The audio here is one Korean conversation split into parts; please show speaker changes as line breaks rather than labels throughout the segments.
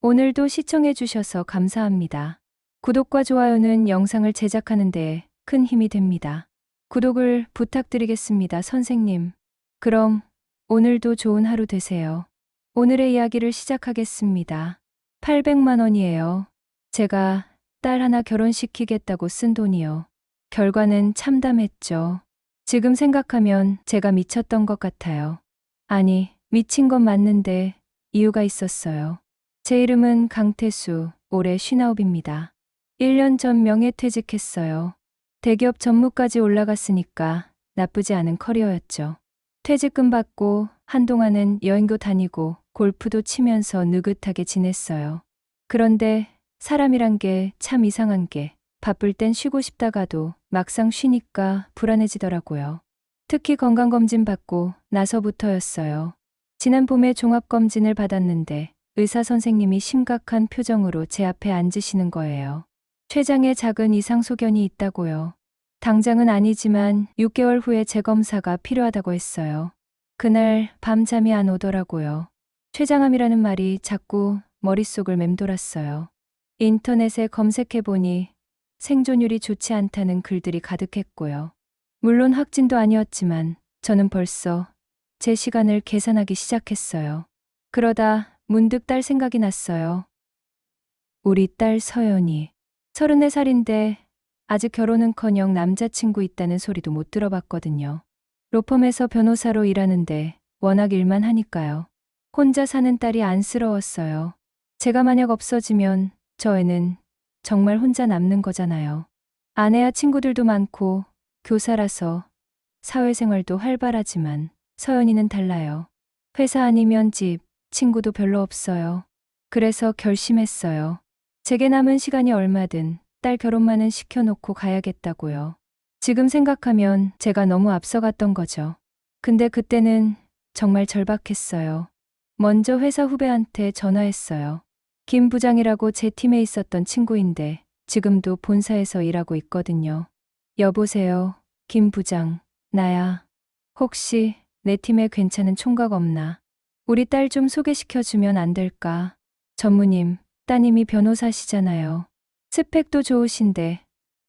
오늘도 시청해주셔서 감사합니다. 구독과 좋아요는 영상을 제작하는 데 큰 힘이 됩니다. 구독을 부탁드리겠습니다, 선생님. 그럼 오늘도 좋은 하루 되세요. 오늘의 이야기를 시작하겠습니다. 800만 원이에요. 제가 딸 하나 결혼시키겠다고 쓴 돈이요. 결과는 참담했죠. 지금 생각하면 제가 미쳤던 것 같아요. 아니, 미친 건 맞는데 이유가 있었어요. 제 이름은 강태수, 올해 59입니다. 1년 전 명예퇴직했어요. 대기업 전무까지 올라갔으니까 나쁘지 않은 커리어였죠. 퇴직금 받고 한동안은 여행도 다니고 골프도 치면서 느긋하게 지냈어요. 그런데 사람이란 게 참 이상한 게 바쁠 땐 쉬고 싶다가도 막상 쉬니까 불안해지더라고요. 특히 건강검진 받고 나서부터였어요. 지난 봄에 종합검진을 받았는데 의사 선생님이 심각한 표정으로 제 앞에 앉으시는 거예요. 췌장에 작은 이상 소견이 있다고요. 당장은 아니지만 6개월 후에 재검사가 필요하다고 했어요. 그날 밤 잠이 안 오더라고요. 췌장암이라는 말이 자꾸 머릿속을 맴돌았어요. 인터넷에 검색해보니 생존율이 좋지 않다는 글들이 가득했고요. 물론 확진도 아니었지만 저는 벌써 제 시간을 계산하기 시작했어요. 그러다 문득 딸 생각이 났어요. 우리 딸 서연이 34살인데 아직 결혼은커녕 남자친구 있다는 소리도 못 들어봤거든요. 로펌에서 변호사로 일하는데 워낙 일만 하니까요. 혼자 사는 딸이 안쓰러웠어요. 제가 만약 없어지면 저 애는 정말 혼자 남는 거잖아요. 아내야 친구들도 많고 교사라서 사회생활도 활발하지만 서연이는 달라요. 회사 아니면 집, 친구도 별로 없어요. 그래서 결심했어요. 제게 남은 시간이 얼마든 딸 결혼만은 시켜놓고 가야겠다고요. 지금 생각하면 제가 너무 앞서갔던 거죠. 근데 그때는 정말 절박했어요. 먼저 회사 후배한테 전화했어요. 김 부장이라고 제 팀에 있었던 친구인데 지금도 본사에서 일하고 있거든요. 여보세요, 김 부장, 나야. 혹시 내 팀에 괜찮은 총각 없나? 우리 딸 좀 소개시켜주면 안 될까? 전무님, 따님이 변호사시잖아요. 스펙도 좋으신데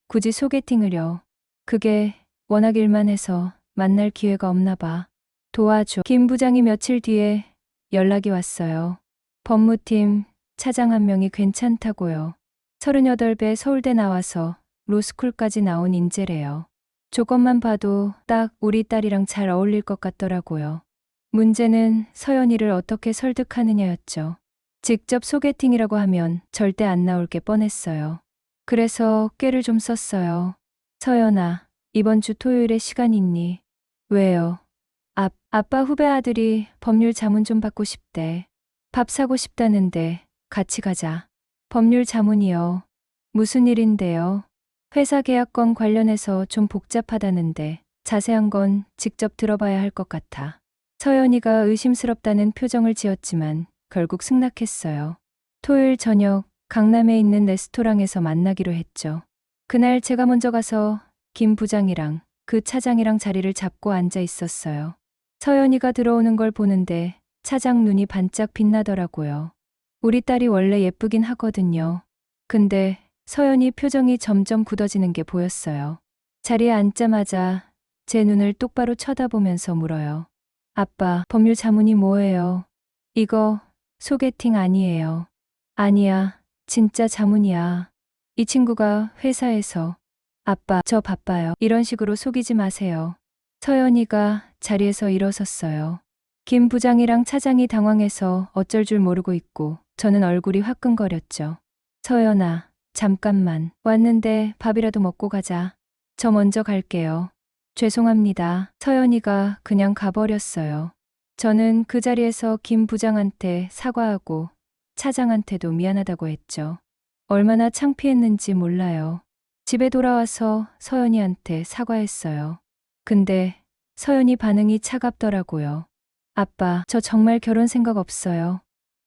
굳이 소개팅을요. 그게 워낙 일만 해서 만날 기회가 없나 봐. 도와줘. 김 부장이 며칠 뒤에 연락이 왔어요. 법무팀 차장 한 명이 괜찮다고요. 38배 서울대 나와서 로스쿨까지 나온 인재래요. 조건만 봐도 딱 우리 딸이랑 잘 어울릴 것 같더라고요. 문제는 서연이를 어떻게 설득하느냐였죠. 직접 소개팅이라고 하면 절대 안 나올 게 뻔했어요. 그래서 꾀를 좀 썼어요. 서연아, 이번 주 토요일에 시간 있니? 왜요? 아빠 후배 아들이 법률 자문 좀 받고 싶대. 밥 사고 싶다는데 같이 가자. 법률 자문이요. 무슨 일인데요? 회사 계약건 관련해서 좀 복잡하다는데 자세한 건 직접 들어봐야 할 것 같아. 서연이가 의심스럽다는 표정을 지었지만 결국 승낙했어요. 토요일 저녁 강남에 있는 레스토랑에서 만나기로 했죠. 그날 제가 먼저 가서 김 부장이랑 그 차장이랑 자리를 잡고 앉아 있었어요. 서연이가 들어오는 걸 보는데 차장 눈이 반짝 빛나더라고요. 우리 딸이 원래 예쁘긴 하거든요. 근데 서연이 표정이 점점 굳어지는 게 보였어요. 자리에 앉자마자 제 눈을 똑바로 쳐다보면서 물어요. 아빠, 법률 자문이 뭐예요? 이거 소개팅 아니에요. 아니야, 진짜 자문이야. 이 친구가 회사에서 아빠, 저 바빠요. 이런 식으로 속이지 마세요. 서연이가 자리에서 일어섰어요. 김 부장이랑 차장이 당황해서 어쩔 줄 모르고 있고 저는 얼굴이 화끈거렸죠. 서연아, 잠깐만. 왔는데 밥이라도 먹고 가자. 저 먼저 갈게요. 죄송합니다. 서연이가 그냥 가버렸어요. 저는 그 자리에서 김 부장한테 사과하고 차장한테도 미안하다고 했죠. 얼마나 창피했는지 몰라요. 집에 돌아와서 서연이한테 사과했어요. 근데 서연이 반응이 차갑더라고요. 아빠, 저 정말 결혼 생각 없어요.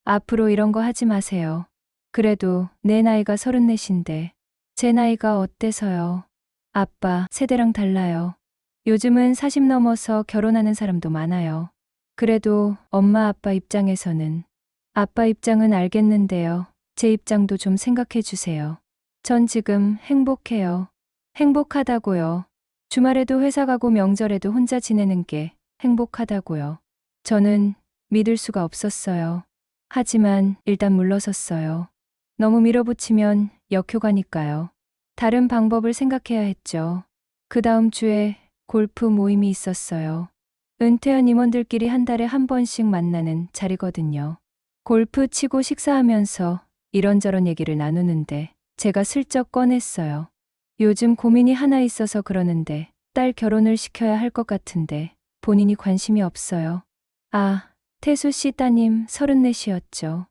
앞으로 이런 거 하지 마세요. 그래도 내 나이가 34인데 제 나이가 어때서요? 아빠, 세대랑 달라요. 요즘은 40 넘어서 결혼하는 사람도 많아요. 그래도 엄마 아빠 입장에서는 아빠 입장은 알겠는데요. 제 입장도 좀 생각해 주세요. 전 지금 행복해요. 행복하다고요. 주말에도 회사 가고 명절에도 혼자 지내는 게 행복하다고요. 저는 믿을 수가 없었어요. 하지만 일단 물러섰어요. 너무 밀어붙이면 역효과니까요. 다른 방법을 생각해야 했죠. 그 다음 주에 골프 모임이 있었어요. 은퇴한 임원들끼리 한 달에 한 번씩 만나는 자리거든요. 골프 치고 식사하면서 이런저런 얘기를 나누는데 제가 슬쩍 꺼냈어요. 요즘 고민이 하나 있어서 그러는데 딸 결혼을 시켜야 할 것 같은데 본인이 관심이 없어요. 아, 태수 씨 따님 34이었죠.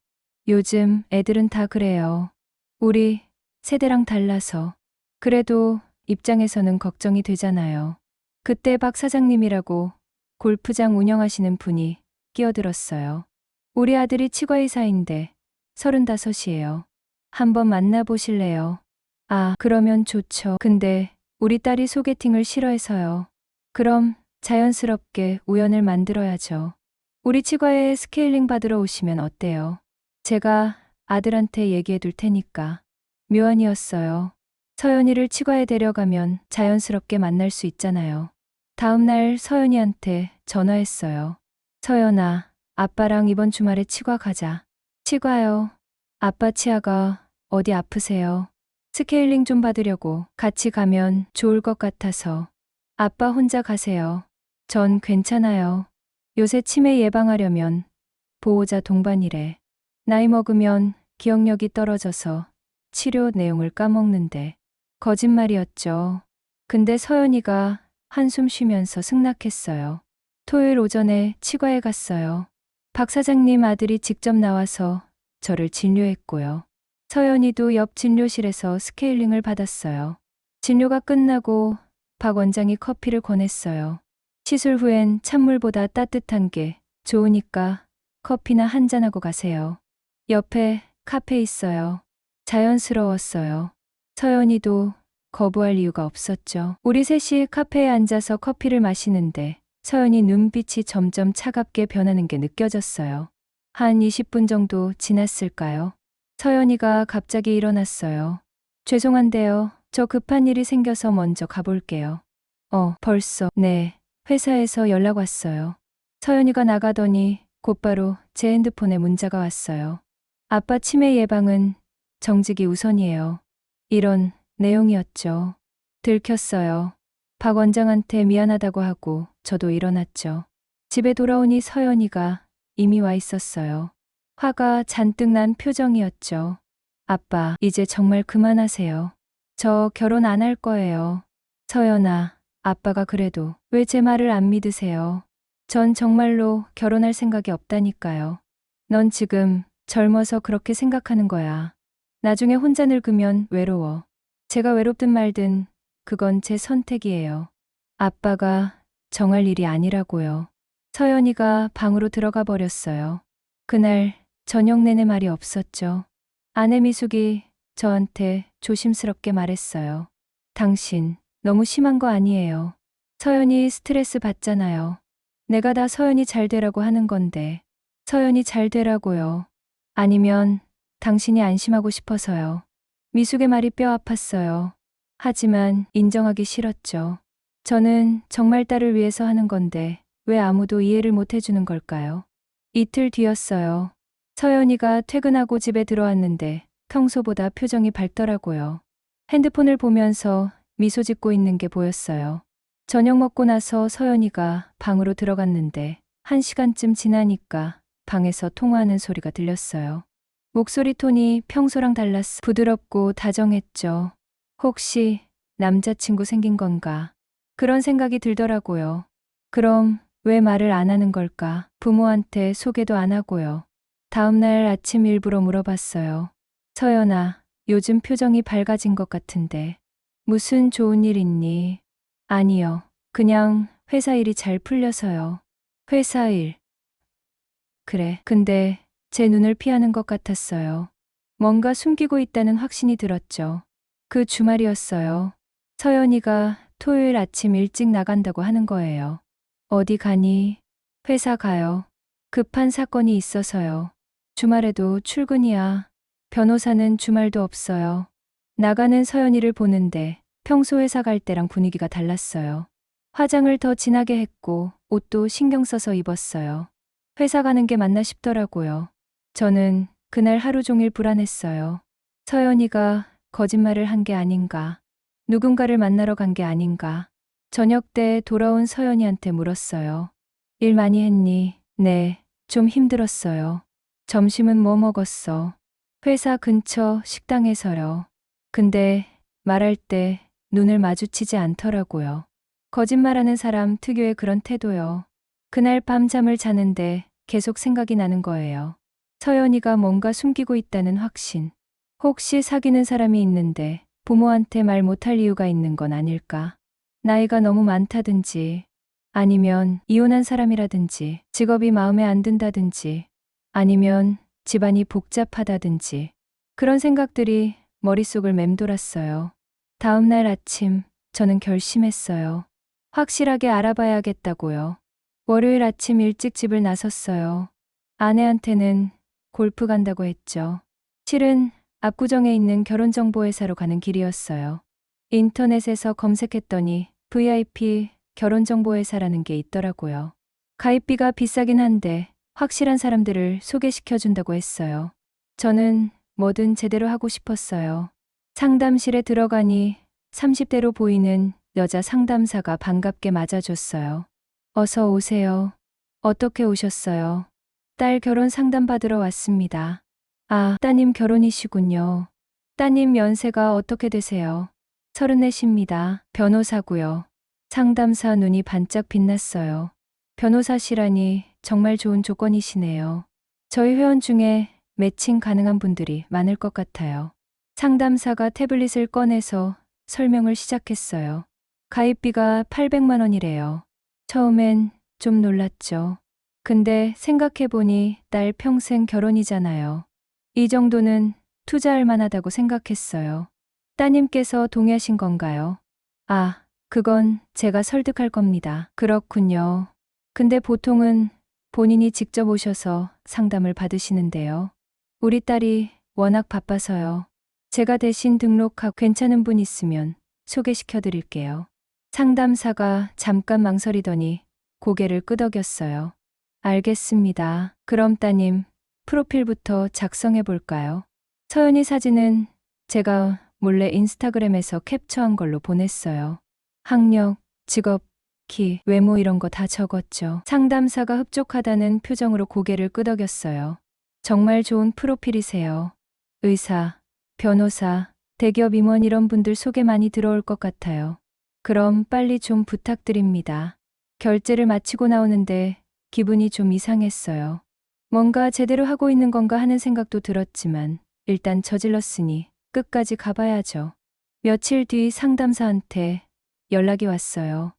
요즘 애들은 다 그래요. 우리 세대랑 달라서. 그래도 입장에서는 걱정이 되잖아요. 그때 박 사장님이라고 골프장 운영하시는 분이 끼어들었어요. 우리 아들이 치과의사인데 35이에요. 한번 만나보실래요? 아, 그러면 좋죠. 근데 우리 딸이 소개팅을 싫어해서요. 그럼 자연스럽게 우연을 만들어야죠. 우리 치과에 스케일링 받으러 오시면 어때요? 제가 아들한테 얘기해 둘 테니까. 묘안이었어요. 서연이를 치과에 데려가면 자연스럽게 만날 수 있잖아요. 다음 날 서연이한테 전화했어요. 서연아, 아빠랑 이번 주말에 치과 가자. 치과요? 아빠 치아가 어디 아프세요? 스케일링 좀 받으려고 같이 가면 좋을 것 같아서. 아빠 혼자 가세요. 전 괜찮아요. 요새 치매 예방하려면 보호자 동반이래. 나이 먹으면 기억력이 떨어져서 치료 내용을 까먹는데. 거짓말이었죠. 근데 서연이가 한숨 쉬면서 승낙했어요. 토요일 오전에 치과에 갔어요. 박 사장님 아들이 직접 나와서 저를 진료했고요. 서연이도 옆 진료실에서 스케일링을 받았어요. 진료가 끝나고 박 원장이 커피를 권했어요. 시술 후엔 찬물보다 따뜻한 게 좋으니까 커피나 한잔하고 가세요. 옆에 카페 있어요. 자연스러웠어요. 서연이도 거부할 이유가 없었죠. 우리 셋이 카페에 앉아서 커피를 마시는데 서연이 눈빛이 점점 차갑게 변하는 게 느껴졌어요. 한 20분 정도 지났을까요? 서연이가 갑자기 일어났어요. 죄송한데요. 저 급한 일이 생겨서 먼저 가볼게요. 벌써. 네. 회사에서 연락 왔어요. 서연이가 나가더니 곧바로 제 핸드폰에 문자가 왔어요. 아빠 치매 예방은 정직이 우선이에요. 이런 내용이었죠. 들켰어요. 박 원장한테 미안하다고 하고 저도 일어났죠. 집에 돌아오니 서연이가 이미 와 있었어요. 화가 잔뜩 난 표정이었죠. 아빠, 이제 정말 그만하세요. 저 결혼 안 할 거예요. 서연아, 아빠가 그래도 왜 제 말을 안 믿으세요? 전 정말로 결혼할 생각이 없다니까요. 넌 지금 젊어서 그렇게 생각하는 거야. 나중에 혼자 늙으면 외로워. 제가 외롭든 말든 그건 제 선택이에요. 아빠가 정할 일이 아니라고요. 서연이가 방으로 들어가 버렸어요. 그날 저녁 내내 말이 없었죠. 아내 미숙이 저한테 조심스럽게 말했어요. 당신 너무 심한 거 아니에요. 서연이 스트레스 받잖아요. 내가 다 서연이 잘 되라고 하는 건데. 서연이 잘 되라고요. 아니면 당신이 안심하고 싶어서요. 미숙의 말이 뼈 아팠어요. 하지만 인정하기 싫었죠. 저는 정말 딸을 위해서 하는 건데 왜 아무도 이해를 못 해주는 걸까요? 이틀 뒤였어요. 서연이가 퇴근하고 집에 들어왔는데 평소보다 표정이 밝더라고요. 핸드폰을 보면서 미소 짓고 있는 게 보였어요. 저녁 먹고 나서 서연이가 방으로 들어갔는데 1시간쯤 지나니까 방에서 통화하는 소리가 들렸어요. 목소리 톤이 평소랑 달랐어. 부드럽고 다정했죠. 혹시 남자친구 생긴 건가? 그런 생각이 들더라고요. 그럼 왜 말을 안 하는 걸까? 부모한테 소개도 안 하고요. 다음 날 아침 일부러 물어봤어요. 서연아, 요즘 표정이 밝아진 것 같은데. 무슨 좋은 일 있니? 아니요. 그냥 회사 일이 잘 풀려서요. 회사 일. 그래. 근데 제 눈을 피하는 것 같았어요. 뭔가 숨기고 있다는 확신이 들었죠. 그 주말이었어요. 서연이가 토요일 아침 일찍 나간다고 하는 거예요. 어디 가니? 회사 가요. 급한 사건이 있어서요. 주말에도 출근이야. 변호사는 주말도 없어요. 나가는 서연이를 보는데 평소 회사 갈 때랑 분위기가 달랐어요. 화장을 더 진하게 했고 옷도 신경 써서 입었어요. 회사 가는 게 맞나 싶더라고요. 저는 그날 하루 종일 불안했어요. 서연이가 거짓말을 한 게 아닌가. 누군가를 만나러 간 게 아닌가. 저녁 때 돌아온 서연이한테 물었어요. 일 많이 했니? 네, 좀 힘들었어요. 점심은 뭐 먹었어? 회사 근처 식당에서요. 근데 말할 때 눈을 마주치지 않더라고요. 거짓말하는 사람 특유의 그런 태도요. 그날 밤 잠을 자는데 계속 생각이 나는 거예요. 서연이가 뭔가 숨기고 있다는 확신. 혹시 사귀는 사람이 있는데 부모한테 말 못할 이유가 있는 건 아닐까? 나이가 너무 많다든지, 아니면 이혼한 사람이라든지, 직업이 마음에 안 든다든지, 아니면 집안이 복잡하다든지, 그런 생각들이 머릿속을 맴돌았어요. 다음 날 아침, 저는 결심했어요. 확실하게 알아봐야겠다고요. 월요일 아침 일찍 집을 나섰어요. 아내한테는 골프 간다고 했죠. 실은 압구정에 있는 결혼정보회사로 가는 길이었어요. 인터넷에서 검색했더니 VIP 결혼정보회사라는 게 있더라고요. 가입비가 비싸긴 한데 확실한 사람들을 소개시켜준다고 했어요. 저는 뭐든 제대로 하고 싶었어요. 상담실에 들어가니 30대로 보이는 여자 상담사가 반갑게 맞아줬어요. 어서 오세요. 어떻게 오셨어요? 딸 결혼 상담 받으러 왔습니다. 아, 따님 결혼이시군요. 따님 연세가 어떻게 되세요? 34입니다. 변호사고요. 상담사 눈이 반짝 빛났어요. 변호사시라니 정말 좋은 조건이시네요. 저희 회원 중에 매칭 가능한 분들이 많을 것 같아요. 상담사가 태블릿을 꺼내서 설명을 시작했어요. 가입비가 800만 원이래요. 처음엔 좀 놀랐죠. 근데 생각해보니 딸 평생 결혼이잖아요. 이 정도는 투자할 만하다고 생각했어요. 따님께서 동의하신 건가요? 아, 그건 제가 설득할 겁니다. 그렇군요. 근데 보통은 본인이 직접 오셔서 상담을 받으시는데요. 우리 딸이 워낙 바빠서요. 제가 대신 등록하고 괜찮은 분 있으면 소개시켜 드릴게요. 상담사가 잠깐 망설이더니 고개를 끄덕였어요. 알겠습니다. 그럼 따님, 프로필부터 작성해 볼까요? 서연이 사진은 제가 몰래 인스타그램에서 캡처한 걸로 보냈어요. 학력, 직업, 키, 외모 이런 거 다 적었죠. 상담사가 흡족하다는 표정으로 고개를 끄덕였어요. 정말 좋은 프로필이세요. 의사, 변호사, 대기업 임원 이런 분들 소개 많이 들어올 것 같아요. 그럼 빨리 좀 부탁드립니다. 결제를 마치고 나오는데 기분이 좀 이상했어요. 뭔가 제대로 하고 있는 건가 하는 생각도 들었지만 일단 저질렀으니 끝까지 가봐야죠. 며칠 뒤 상담사한테 연락이 왔어요.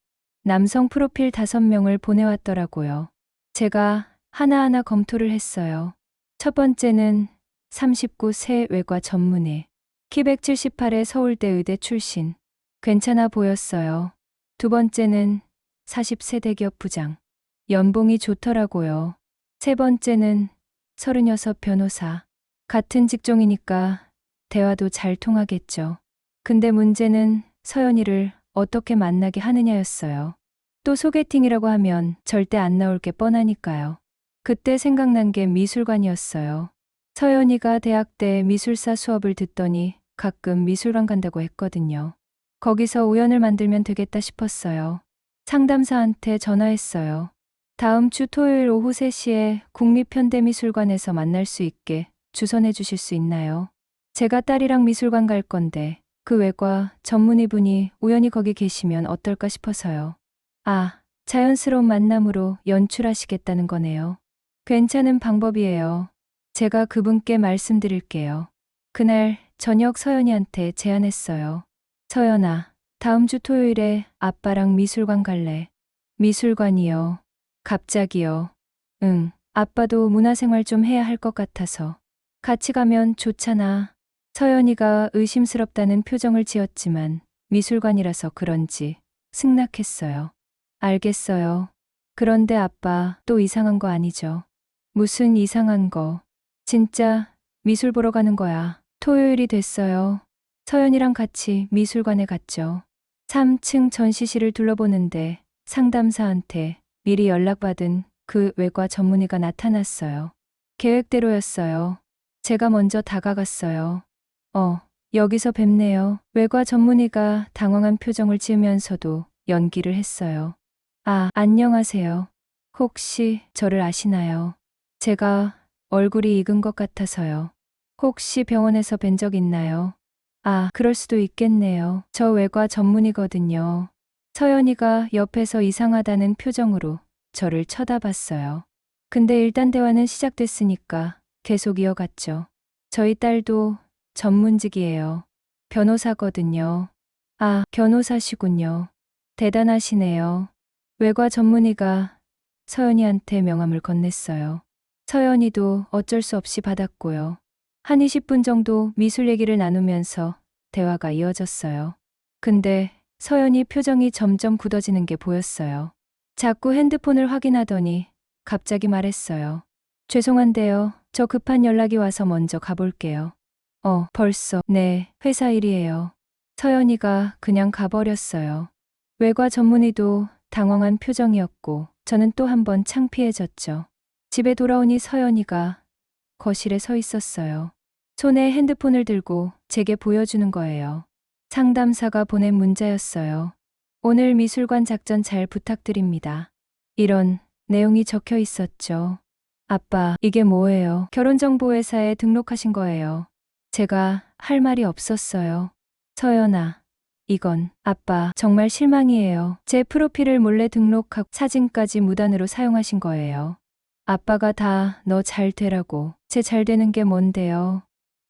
남성 프로필 5명을 보내왔더라고요. 제가 하나하나 검토를 했어요. 첫 번째는 39세 외과 전문의, 키 178에 서울대 의대 출신. 괜찮아 보였어요. 두 번째는 40세 대기업 부장. 연봉이 좋더라고요. 세 번째는 36 변호사. 같은 직종이니까 대화도 잘 통하겠죠. 근데 문제는 서연이를 어떻게 만나게 하느냐였어요. 또 소개팅이라고 하면 절대 안 나올 게 뻔하니까요. 그때 생각난 게 미술관이었어요. 서연이가 대학 때 미술사 수업을 듣더니 가끔 미술관 간다고 했거든요. 거기서 우연을 만들면 되겠다 싶었어요. 상담사한테 전화했어요. 다음 주 토요일 오후 3시에 국립현대미술관에서 만날 수 있게 주선해 주실 수 있나요? 제가 딸이랑 미술관 갈 건데 그 외과 전문의분이 우연히 거기 계시면 어떨까 싶어서요. 아, 자연스러운 만남으로 연출하시겠다는 거네요. 괜찮은 방법이에요. 제가 그분께 말씀드릴게요. 그날 저녁 서연이한테 제안했어요. 서연아, 다음 주 토요일에 아빠랑 미술관 갈래? 미술관이요. 갑자기요. 응, 아빠도 문화생활 좀 해야 할 것 같아서. 같이 가면 좋잖아. 서연이가 의심스럽다는 표정을 지었지만 미술관이라서 그런지 승낙했어요. 알겠어요. 그런데 아빠 또 이상한 거 아니죠? 무슨 이상한 거? 진짜 미술 보러 가는 거야. 토요일이 됐어요. 서연이랑 같이 미술관에 갔죠. 3층 전시실을 둘러보는데 상담사한테 미리 연락받은 그 외과 전문의가 나타났어요. 계획대로였어요. 제가 먼저 다가갔어요. 여기서 뵙네요. 외과 전문의가 당황한 표정을 지으면서도 연기를 했어요. 안녕하세요. 혹시 저를 아시나요? 제가 얼굴이 익은 것 같아서요. 혹시 병원에서 뵌 적 있나요? 그럴 수도 있겠네요. 저 외과 전문이거든요. 서연이가 옆에서 이상하다는 표정으로 저를 쳐다봤어요. 근데 일단 대화는 시작됐으니까 계속 이어갔죠. 저희 딸도 전문직이에요. 변호사거든요. 변호사시군요. 대단하시네요. 외과 전문의가 서연이한테 명함을 건넸어요. 서연이도 어쩔 수 없이 받았고요. 한 20분 정도 미술 얘기를 나누면서 대화가 이어졌어요. 근데 서연이 표정이 점점 굳어지는 게 보였어요. 자꾸 핸드폰을 확인하더니 갑자기 말했어요. 죄송한데요. 저 급한 연락이 와서 먼저 가볼게요. 벌써. 네, 회사 일이에요. 서연이가 그냥 가버렸어요. 외과 전문의도 당황한 표정이었고 저는 또 한 번 창피해졌죠. 집에 돌아오니 서연이가 거실에 서 있었어요. 손에 핸드폰을 들고 제게 보여주는 거예요. 상담사가 보낸 문자였어요. 오늘 미술관 작전 잘 부탁드립니다. 이런 내용이 적혀 있었죠. 아빠, 이게 뭐예요? 결혼정보회사에 등록하신 거예요. 제가 할 말이 없었어요. 서연아, 이건 아빠 정말 실망이에요. 제 프로필을 몰래 등록하고 사진까지 무단으로 사용하신 거예요. 아빠가 다 너 잘 되라고. 제 잘 되는 게 뭔데요?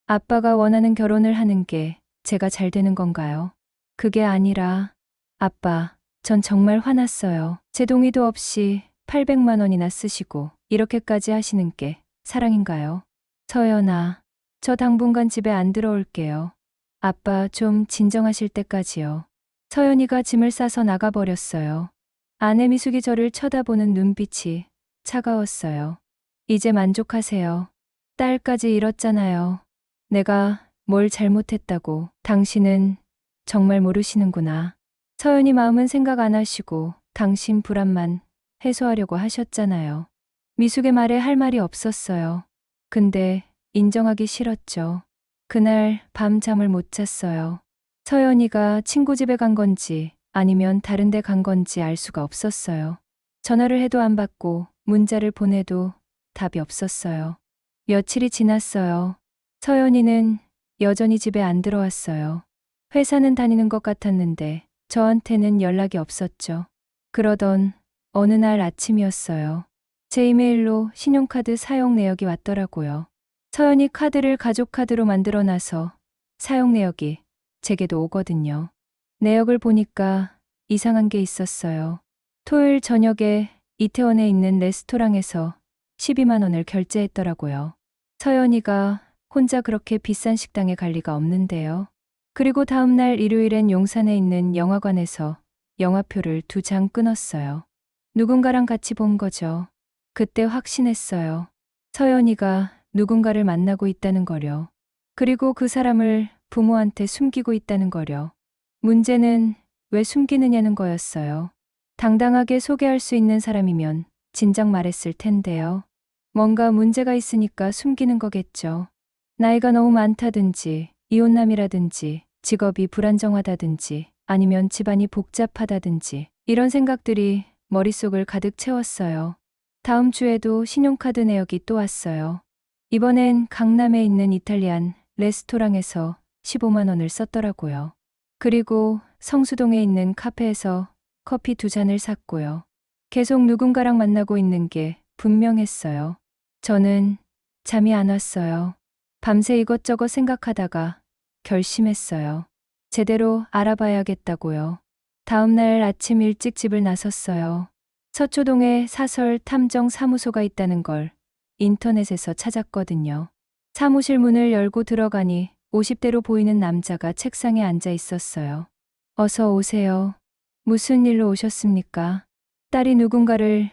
아빠가 원하는 결혼을 하는 게 제가 잘 되는 건가요? 그게 아니라 아빠, 전 정말 화났어요. 제 동의도 없이 800만 원이나 쓰시고 이렇게까지 하시는 게 사랑인가요? 서연아, 저 당분간 집에 안 들어올게요. 아빠 좀 진정하실 때까지요. 서연이가 짐을 싸서 나가버렸어요. 아내 미숙이 저를 쳐다보는 눈빛이 차가웠어요. 이제 만족하세요. 딸까지 잃었잖아요. 내가 뭘 잘못했다고. 당신은 정말 모르시는구나. 서연이 마음은 생각 안 하시고 당신 불안만 해소하려고 하셨잖아요. 미숙의 말에 할 말이 없었어요. 근데 인정하기 싫었죠. 그날 밤 잠을 못 잤어요. 서연이가 친구 집에 간 건지 아니면 다른 데 간 건지 알 수가 없었어요. 전화를 해도 안 받고 문자를 보내도 답이 없었어요. 며칠이 지났어요. 서연이는 여전히 집에 안 들어왔어요. 회사는 다니는 것 같았는데 저한테는 연락이 없었죠. 그러던 어느 날 아침이었어요. 제 이메일로 신용카드 사용 내역이 왔더라고요. 서연이 카드를 가족카드로 만들어놔서 사용 내역이 제게도 오거든요. 내역을 보니까 이상한 게 있었어요. 토요일 저녁에 이태원에 있는 레스토랑에서 12만 원을 결제했더라고요. 서연이가 혼자 그렇게 비싼 식당에 갈 리가 없는데요. 그리고 다음 날 일요일엔 용산에 있는 영화관에서 영화표를 2장 끊었어요. 누군가랑 같이 본 거죠. 그때 확신했어요. 서연이가 누군가를 만나고 있다는 거려. 그리고 그 사람을 부모한테 숨기고 있다는 거려. 문제는 왜 숨기느냐는 거였어요. 당당하게 소개할 수 있는 사람이면 진작 말했을 텐데요. 뭔가 문제가 있으니까 숨기는 거겠죠. 나이가 너무 많다든지, 이혼남이라든지, 직업이 불안정하다든지, 아니면 집안이 복잡하다든지, 이런 생각들이 머릿속을 가득 채웠어요. 다음 주에도 신용카드 내역이 또 왔어요. 이번엔 강남에 있는 이탈리안 레스토랑에서 15만 원을 썼더라고요. 그리고 성수동에 있는 카페에서 커피 2잔을 샀고요. 계속 누군가랑 만나고 있는 게 분명했어요. 저는 잠이 안 왔어요. 밤새 이것저것 생각하다가 결심했어요. 제대로 알아봐야겠다고요. 다음 날 아침 일찍 집을 나섰어요. 서초동에 사설 탐정 사무소가 있다는 걸 인터넷에서 찾았거든요. 사무실 문을 열고 들어가니 50대로 보이는 남자가 책상에 앉아 있었어요. 어서 오세요. 무슨 일로 오셨습니까? 딸이 누군가를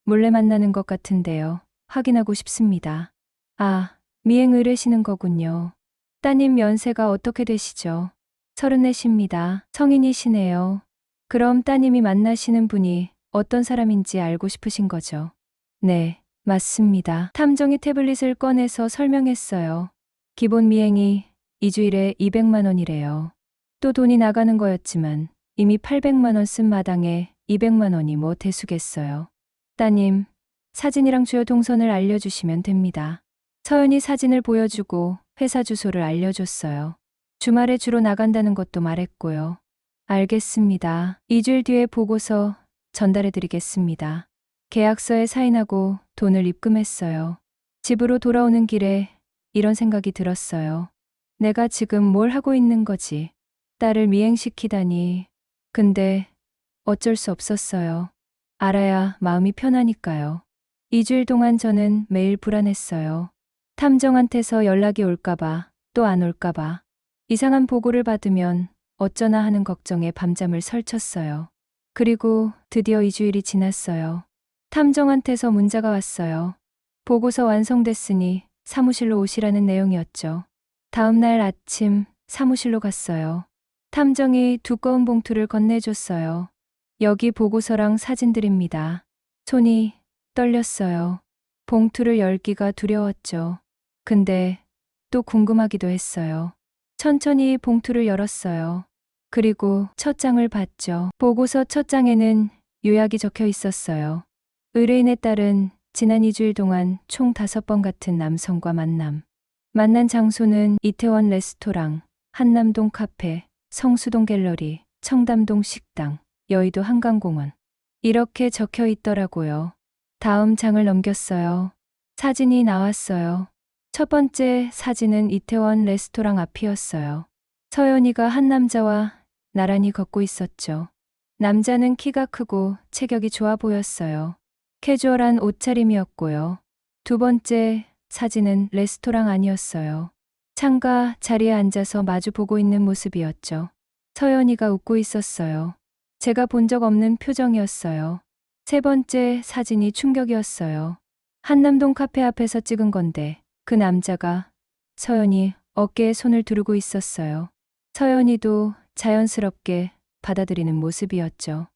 몰래 만나는 것 같은데요. 확인하고 싶습니다. 미행 의뢰시는 거군요. 따님 연세가 어떻게 되시죠? 34입니다. 성인이시네요. 그럼 따님이 만나시는 분이 어떤 사람인지 알고 싶으신 거죠? 네, 맞습니다. 탐정이 태블릿을 꺼내서 설명했어요. 기본 미행이 2주일에 200만 원이래요. 또 돈이 나가는 거였지만 이미 800만 원 쓴 마당에 200만 원이 뭐 대수겠어요. 따님, 사진이랑 주요 동선을 알려주시면 됩니다. 서연이 사진을 보여주고 회사 주소를 알려줬어요. 주말에 주로 나간다는 것도 말했고요. 알겠습니다. 2주일 뒤에 보고서 전달해드리겠습니다. 계약서에 사인하고 돈을 입금했어요. 집으로 돌아오는 길에 이런 생각이 들었어요. 내가 지금 뭘 하고 있는 거지? 딸을 미행시키다니. 근데 어쩔 수 없었어요. 알아야 마음이 편하니까요. 2주일 동안 저는 매일 불안했어요. 탐정한테서 연락이 올까봐, 또 안 올까봐. 이상한 보고를 받으면 어쩌나 하는 걱정에 밤잠을 설쳤어요. 그리고 드디어 2주일이 지났어요. 탐정한테서 문자가 왔어요. 보고서 완성됐으니 사무실로 오시라는 내용이었죠. 다음 날 아침 사무실로 갔어요. 탐정이 두꺼운 봉투를 건네줬어요. 여기 보고서랑 사진들입니다. 손이 떨렸어요. 봉투를 열기가 두려웠죠. 근데 또 궁금하기도 했어요. 천천히 봉투를 열었어요. 그리고 첫 장을 봤죠. 보고서 첫 장에는 요약이 적혀 있었어요. 의뢰인의 딸은 지난 2주일 동안 총 5번 같은 남성과 만남. 만난 장소는 이태원 레스토랑, 한남동 카페, 성수동 갤러리, 청담동 식당, 여의도 한강공원. 이렇게 적혀 있더라고요. 다음 장을 넘겼어요. 사진이 나왔어요. 첫 번째 사진은 이태원 레스토랑 앞이었어요. 서연이가 한 남자와 나란히 걷고 있었죠. 남자는 키가 크고 체격이 좋아 보였어요. 캐주얼한 옷차림이었고요. 두 번째 사진은 레스토랑 안이었어요. 창가 자리에 앉아서 마주 보고 있는 모습이었죠. 서연이가 웃고 있었어요. 제가 본 적 없는 표정이었어요. 세 번째 사진이 충격이었어요. 한남동 카페 앞에서 찍은 건데 그 남자가 서연이 어깨에 손을 두르고 있었어요. 서연이도 자연스럽게 받아들이는 모습이었죠.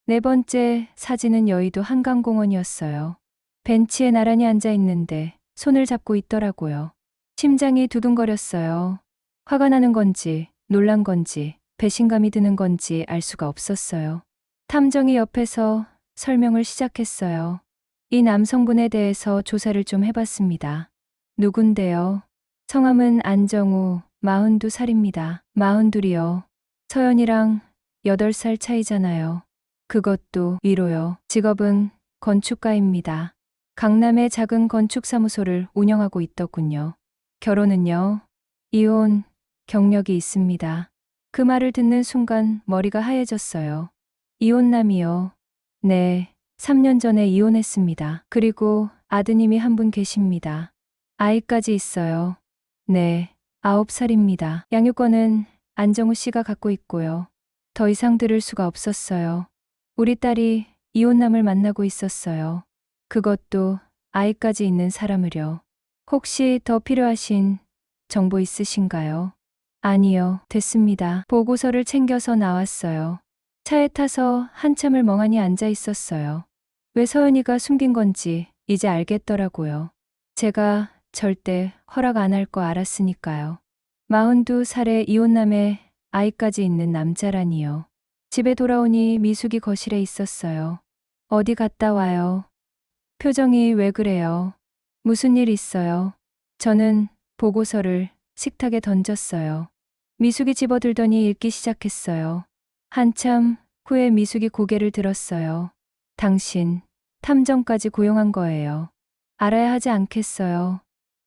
네 번째 사진은 여의도 한강공원이었어요. 벤치에 나란히 앉아 있는데 손을 잡고 있더라고요. 심장이 두근거렸어요. 화가 나는 건지, 놀란 건지, 배신감이 드는 건지 알 수가 없었어요. 탐정이 옆에서 설명을 시작했어요. 이 남성분에 대해서 조사를 좀 해봤습니다. 누군데요? 성함은 안정우, 42살입니다. 42이요. 서연이랑 8살 차이잖아요. 그것도 위로요. 직업은 건축가입니다. 강남의 작은 건축사무소를 운영하고 있더군요. 결혼은요? 이혼, 경력이 있습니다. 그 말을 듣는 순간 머리가 하얘졌어요. 이혼남이요? 네, 3년 전에 이혼했습니다. 그리고 아드님이 한 분 계십니다. 아이까지 있어요. 네, 9살입니다. 양육권은 안정우 씨가 갖고 있고요. 더 이상 들을 수가 없었어요. 우리 딸이 이혼남을 만나고 있었어요. 그것도 아이까지 있는 사람을요. 혹시 더 필요하신 정보 있으신가요? 아니요, 됐습니다. 보고서를 챙겨서 나왔어요. 차에 타서 한참을 멍하니 앉아 있었어요. 왜 서연이가 숨긴 건지 이제 알겠더라고요. 제가 절대 허락 안 할 거 알았으니까요. 42살의 이혼남에 아이까지 있는 남자라니요. 집에 돌아오니 미숙이 거실에 있었어요. 어디 갔다 와요? 표정이 왜 그래요? 무슨 일 있어요? 저는 보고서를 식탁에 던졌어요. 미숙이 집어들더니 읽기 시작했어요. 한참 후에 미숙이 고개를 들었어요. 당신, 탐정까지 고용한 거예요. 알아야 하지 않겠어요?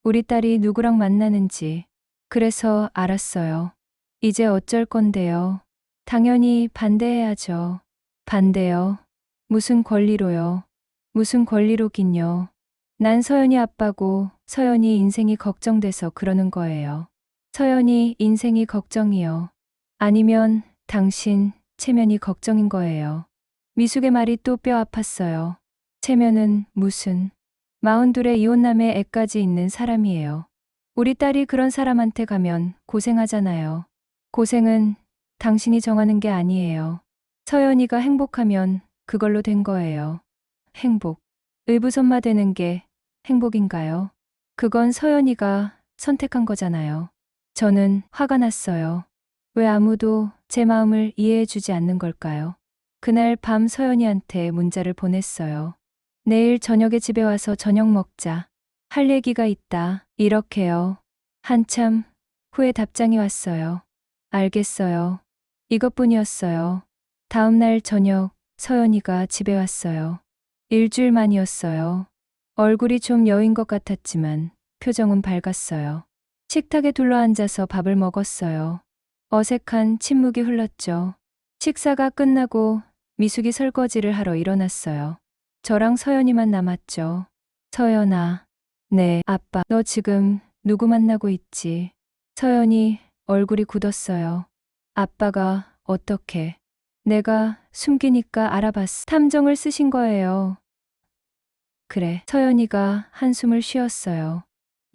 우리 딸이 누구랑 만나는지. 그래서 알았어요. 이제 어쩔 건데요? 당연히 반대해야죠. 반대요? 무슨 권리로요? 무슨 권리로긴요. 난 서연이 아빠고 서연이 인생이 걱정돼서 그러는 거예요. 서연이 인생이 걱정이요. 아니면 당신, 체면이 걱정인 거예요. 미숙의 말이 또 뼈 아팠어요. 체면은 무슨. 42의 이혼남의 애까지 있는 사람이에요. 우리 딸이 그런 사람한테 가면 고생하잖아요. 고생은 당신이 정하는 게 아니에요. 서연이가 행복하면 그걸로 된 거예요. 행복. 의붓엄마 되는 게 행복인가요? 그건 서연이가 선택한 거잖아요. 저는 화가 났어요. 왜 아무도 제 마음을 이해해 주지 않는 걸까요? 그날 밤 서연이한테 문자를 보냈어요. 내일 저녁에 집에 와서 저녁 먹자. 할 얘기가 있다. 이렇게요. 한참 후에 답장이 왔어요. 알겠어요. 이것뿐이었어요. 다음 날 저녁 서연이가 집에 왔어요. 일주일 만이었어요. 얼굴이 좀 여인 것 같았지만 표정은 밝았어요. 식탁에 둘러앉아서 밥을 먹었어요. 어색한 침묵이 흘렀죠. 식사가 끝나고 미숙이 설거지를 하러 일어났어요. 저랑 서연이만 남았죠. 서연아. 네, 아빠. 너 지금 누구 만나고 있지? 서연이 얼굴이 굳었어요. 아빠가 어떻게? 내가 숨기니까 알아봤어. 탐정을 쓰신 거예요. 그래. 서연이가 한숨을 쉬었어요.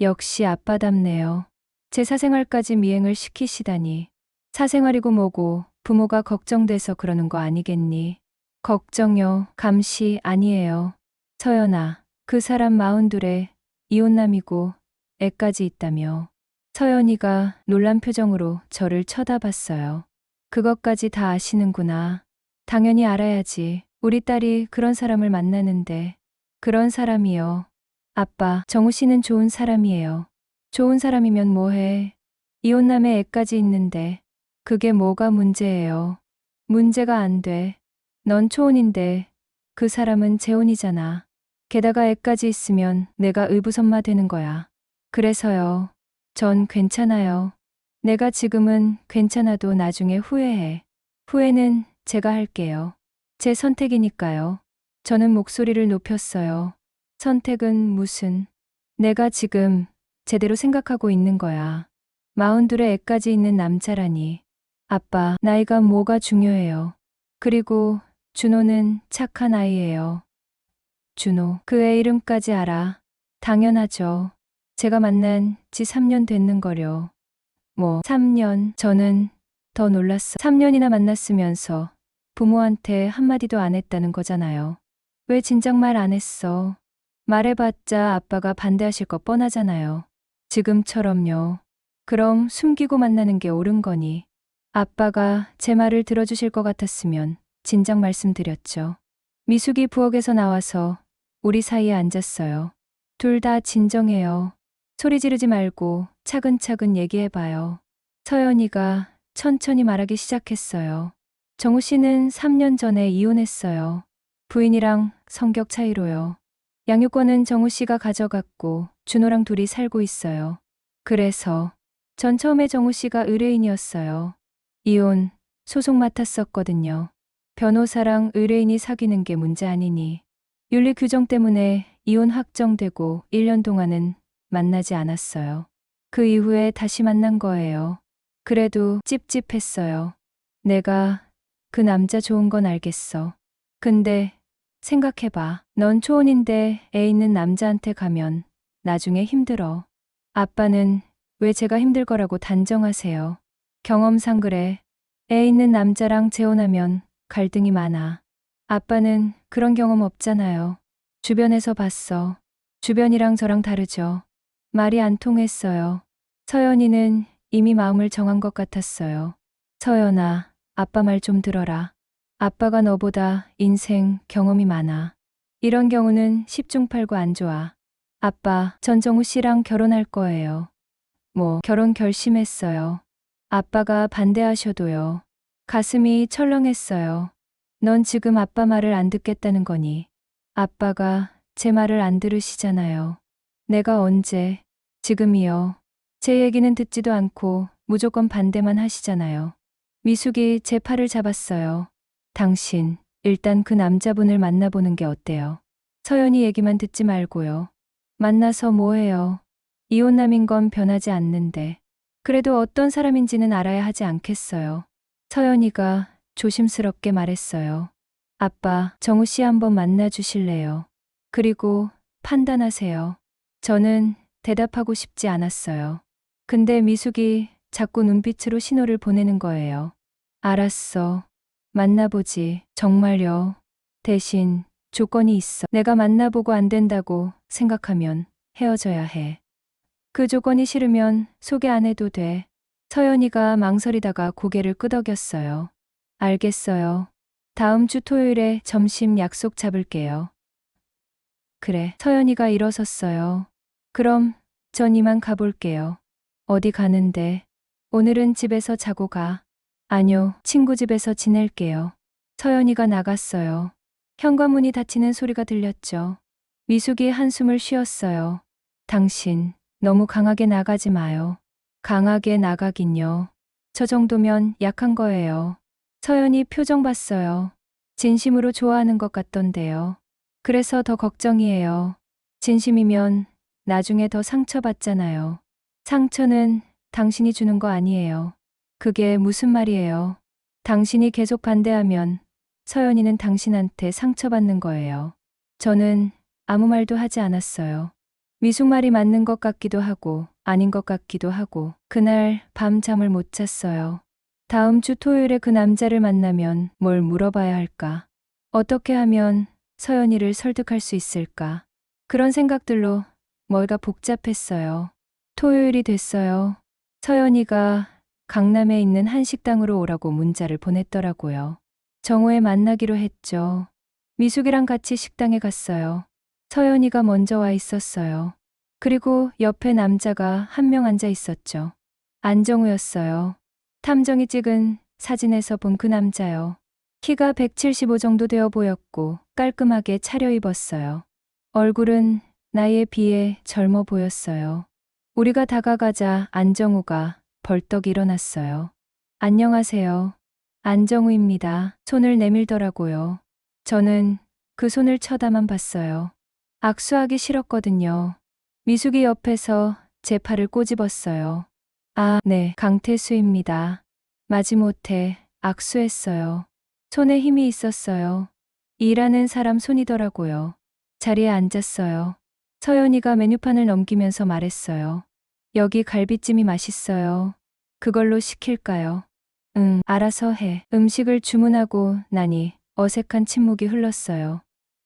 역시 아빠답네요. 제 사생활까지 미행을 시키시다니. 사생활이고 뭐고 부모가 걱정돼서 그러는 거 아니겠니? 걱정요. 감시 아니에요. 서연아, 그 사람 42에 이혼남이고 애까지 있다며. 서연이가 놀란 표정으로 저를 쳐다봤어요. 그것까지 다 아시는구나. 당연히 알아야지. 우리 딸이 그런 사람을 만나는데. 그런 사람이요. 아빠, 정우 씨는 좋은 사람이에요. 좋은 사람이면 뭐해. 이혼남의 애까지 있는데. 그게 뭐가 문제예요. 문제가 안 돼. 넌 초혼인데 그 사람은 재혼이잖아. 게다가 애까지 있으면 내가 의붓엄마 되는 거야. 그래서요. 전 괜찮아요. 내가 지금은 괜찮아도 나중에 후회해. 후회는 제가 할게요. 제 선택이니까요. 저는 목소리를 높였어요. 선택은 무슨. 내가 지금 제대로 생각하고 있는 거야. 42에 애까지 있는 남자라니. 아빠, 나이가 뭐가 중요해요. 그리고 준호는 착한 아이예요. 준호, 그 애 이름까지 알아. 당연하죠. 제가 만난 지 3년 됐는 거려. 뭐, 3년. 저는 더 놀랐어. 3년이나 만났으면서 부모한테 한마디도 안 했다는 거잖아요. 왜 진작 말 안 했어? 말해봤자 아빠가 반대하실 거 뻔하잖아요. 지금처럼요. 그럼 숨기고 만나는 게 옳은 거니. 아빠가 제 말을 들어주실 것 같았으면 진작 말씀드렸죠. 미숙이 부엌에서 나와서 우리 사이에 앉았어요. 둘 다 진정해요. 소리 지르지 말고 차근차근 얘기해봐요. 서연이가 천천히 말하기 시작했어요. 정우 씨는 3년 전에 이혼했어요. 부인이랑 성격 차이로요. 양육권은 정우 씨가 가져갔고 준호랑 둘이 살고 있어요. 그래서 전 처음에 정우 씨가 의뢰인이었어요. 이혼 소송 맡았었거든요. 변호사랑 의뢰인이 사귀는 게 문제 아니니. 윤리 규정 때문에 이혼 확정되고 1년 동안은 만나지 않았어요. 그 이후에 다시 만난 거예요. 그래도 찝찝했어요. 내가 그 남자 좋은 건 알겠어. 근데 생각해봐. 넌 초혼인데 애 있는 남자한테 가면 나중에 힘들어. 아빠는 왜 제가 힘들 거라고 단정하세요. 경험상 그래. 애 있는 남자랑 재혼하면 갈등이 많아. 아빠는 그런 경험 없잖아요. 주변에서 봤어. 주변이랑 저랑 다르죠. 말이 안 통했어요. 서연이는 이미 마음을 정한 것 같았어요. 서연아, 아빠 말 좀 들어라. 아빠가 너보다 인생 경험이 많아. 이런 경우는 10중 8구 안 좋아. 아빠, 전 정우 씨랑 결혼할 거예요. 뭐, 결혼 결심했어요. 아빠가 반대하셔도요. 가슴이 철렁했어요. 넌 지금 아빠 말을 안 듣겠다는 거니. 아빠가 제 말을 안 들으시잖아요. 내가 언제, 지금이요. 제 얘기는 듣지도 않고 무조건 반대만 하시잖아요. 미숙이 제 팔을 잡았어요. 당신, 일단 그 남자분을 만나보는 게 어때요? 서연이 얘기만 듣지 말고요. 만나서 뭐해요? 이혼남인 건 변하지 않는데. 그래도 어떤 사람인지는 알아야 하지 않겠어요. 서연이가 조심스럽게 말했어요. 아빠, 정우 씨 한번 만나 주실래요? 그리고 판단하세요. 저는 대답하고 싶지 않았어요. 근데 미숙이 자꾸 눈빛으로 신호를 보내는 거예요. 알았어. 만나보지. 정말요. 대신 조건이 있어. 내가 만나보고 안 된다고 생각하면 헤어져야 해. 그 조건이 싫으면 소개 안 해도 돼. 서연이가 망설이다가 고개를 끄덕였어요. 알겠어요. 다음 주 토요일에 점심 약속 잡을게요. 그래. 서연이가 일어섰어요. 그럼 전 이만 가볼게요. 어디 가는데? 오늘은 집에서 자고 가. 아니요, 친구 집에서 지낼게요. 서연이가 나갔어요. 현관문이 닫히는 소리가 들렸죠. 미숙이 한숨을 쉬었어요. 당신, 너무 강하게 나가지 마요. 강하게 나가긴요. 저 정도면 약한 거예요. 서연이 표정 봤어요. 진심으로 좋아하는 것 같던데요. 그래서 더 걱정이에요. 진심이면 나중에 더 상처받잖아요. 상처는 당신이 주는 거 아니에요. 그게 무슨 말이에요? 당신이 계속 반대하면 서연이는 당신한테 상처받는 거예요. 저는 아무 말도 하지 않았어요. 미숙 말이 맞는 것 같기도 하고 아닌 것 같기도 하고 그날 밤 잠을 못 잤어요. 다음 주 토요일에 그 남자를 만나면 뭘 물어봐야 할까? 어떻게 하면 서연이를 설득할 수 있을까? 그런 생각들로 머리가 복잡했어요. 토요일이 됐어요. 서연이가 강남에 있는 한 식당으로 오라고 문자를 보냈더라고요. 정오에 만나기로 했죠. 미숙이랑 같이 식당에 갔어요. 서연이가 먼저 와 있었어요. 그리고 옆에 남자가 한 명 앉아 있었죠. 안정우였어요. 탐정이 찍은 사진에서 본 그 남자요. 키가 175 정도 되어 보였고 깔끔하게 차려입었어요. 얼굴은 나이에 비해 젊어 보였어요. 우리가 다가가자 안정우가 벌떡 일어났어요. 안녕하세요. 안정우입니다. 손을 내밀더라고요. 저는 그 손을 쳐다만 봤어요. 악수하기 싫었거든요. 미숙이 옆에서 제 팔을 꼬집었어요. 아, 네, 강태수입니다. 마지못해 악수했어요. 손에 힘이 있었어요. 일하는 사람 손이더라고요. 자리에 앉았어요. 서연이가 메뉴판을 넘기면서 말했어요. 여기 갈비찜이 맛있어요. 그걸로 시킬까요? 응, 알아서 해. 음식을 주문하고 나니 어색한 침묵이 흘렀어요.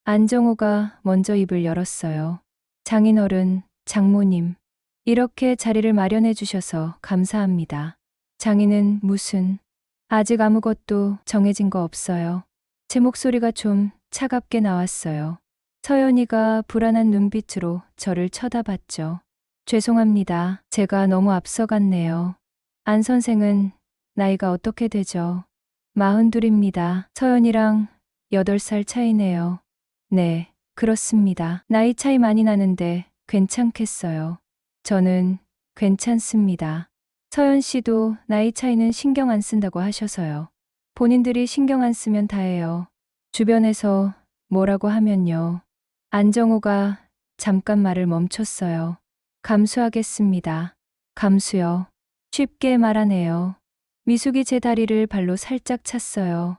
안정우가 먼저 입을 열었어요. 장인어른, 장모님. 이렇게 자리를 마련해 주셔서 감사합니다. 장인은 무슨, 아직 아무것도 정해진 거 없어요. 제 목소리가 좀 차갑게 나왔어요. 서연이가 불안한 눈빛으로 저를 쳐다봤죠. 죄송합니다. 제가 너무 앞서갔네요. 안 선생은 나이가 어떻게 되죠? 42입니다. 서연이랑 8살 차이네요. 네, 그렇습니다. 나이 차이 많이 나는데 괜찮겠어요. 저는 괜찮습니다. 서연 씨도 나이 차이는 신경 안 쓴다고 하셔서요. 본인들이 신경 안 쓰면 다예요. 주변에서 뭐라고 하면요. 안정우가 잠깐 말을 멈췄어요. 감수하겠습니다. 감수요. 쉽게 말하네요. 미숙이 제 다리를 발로 살짝 찼어요.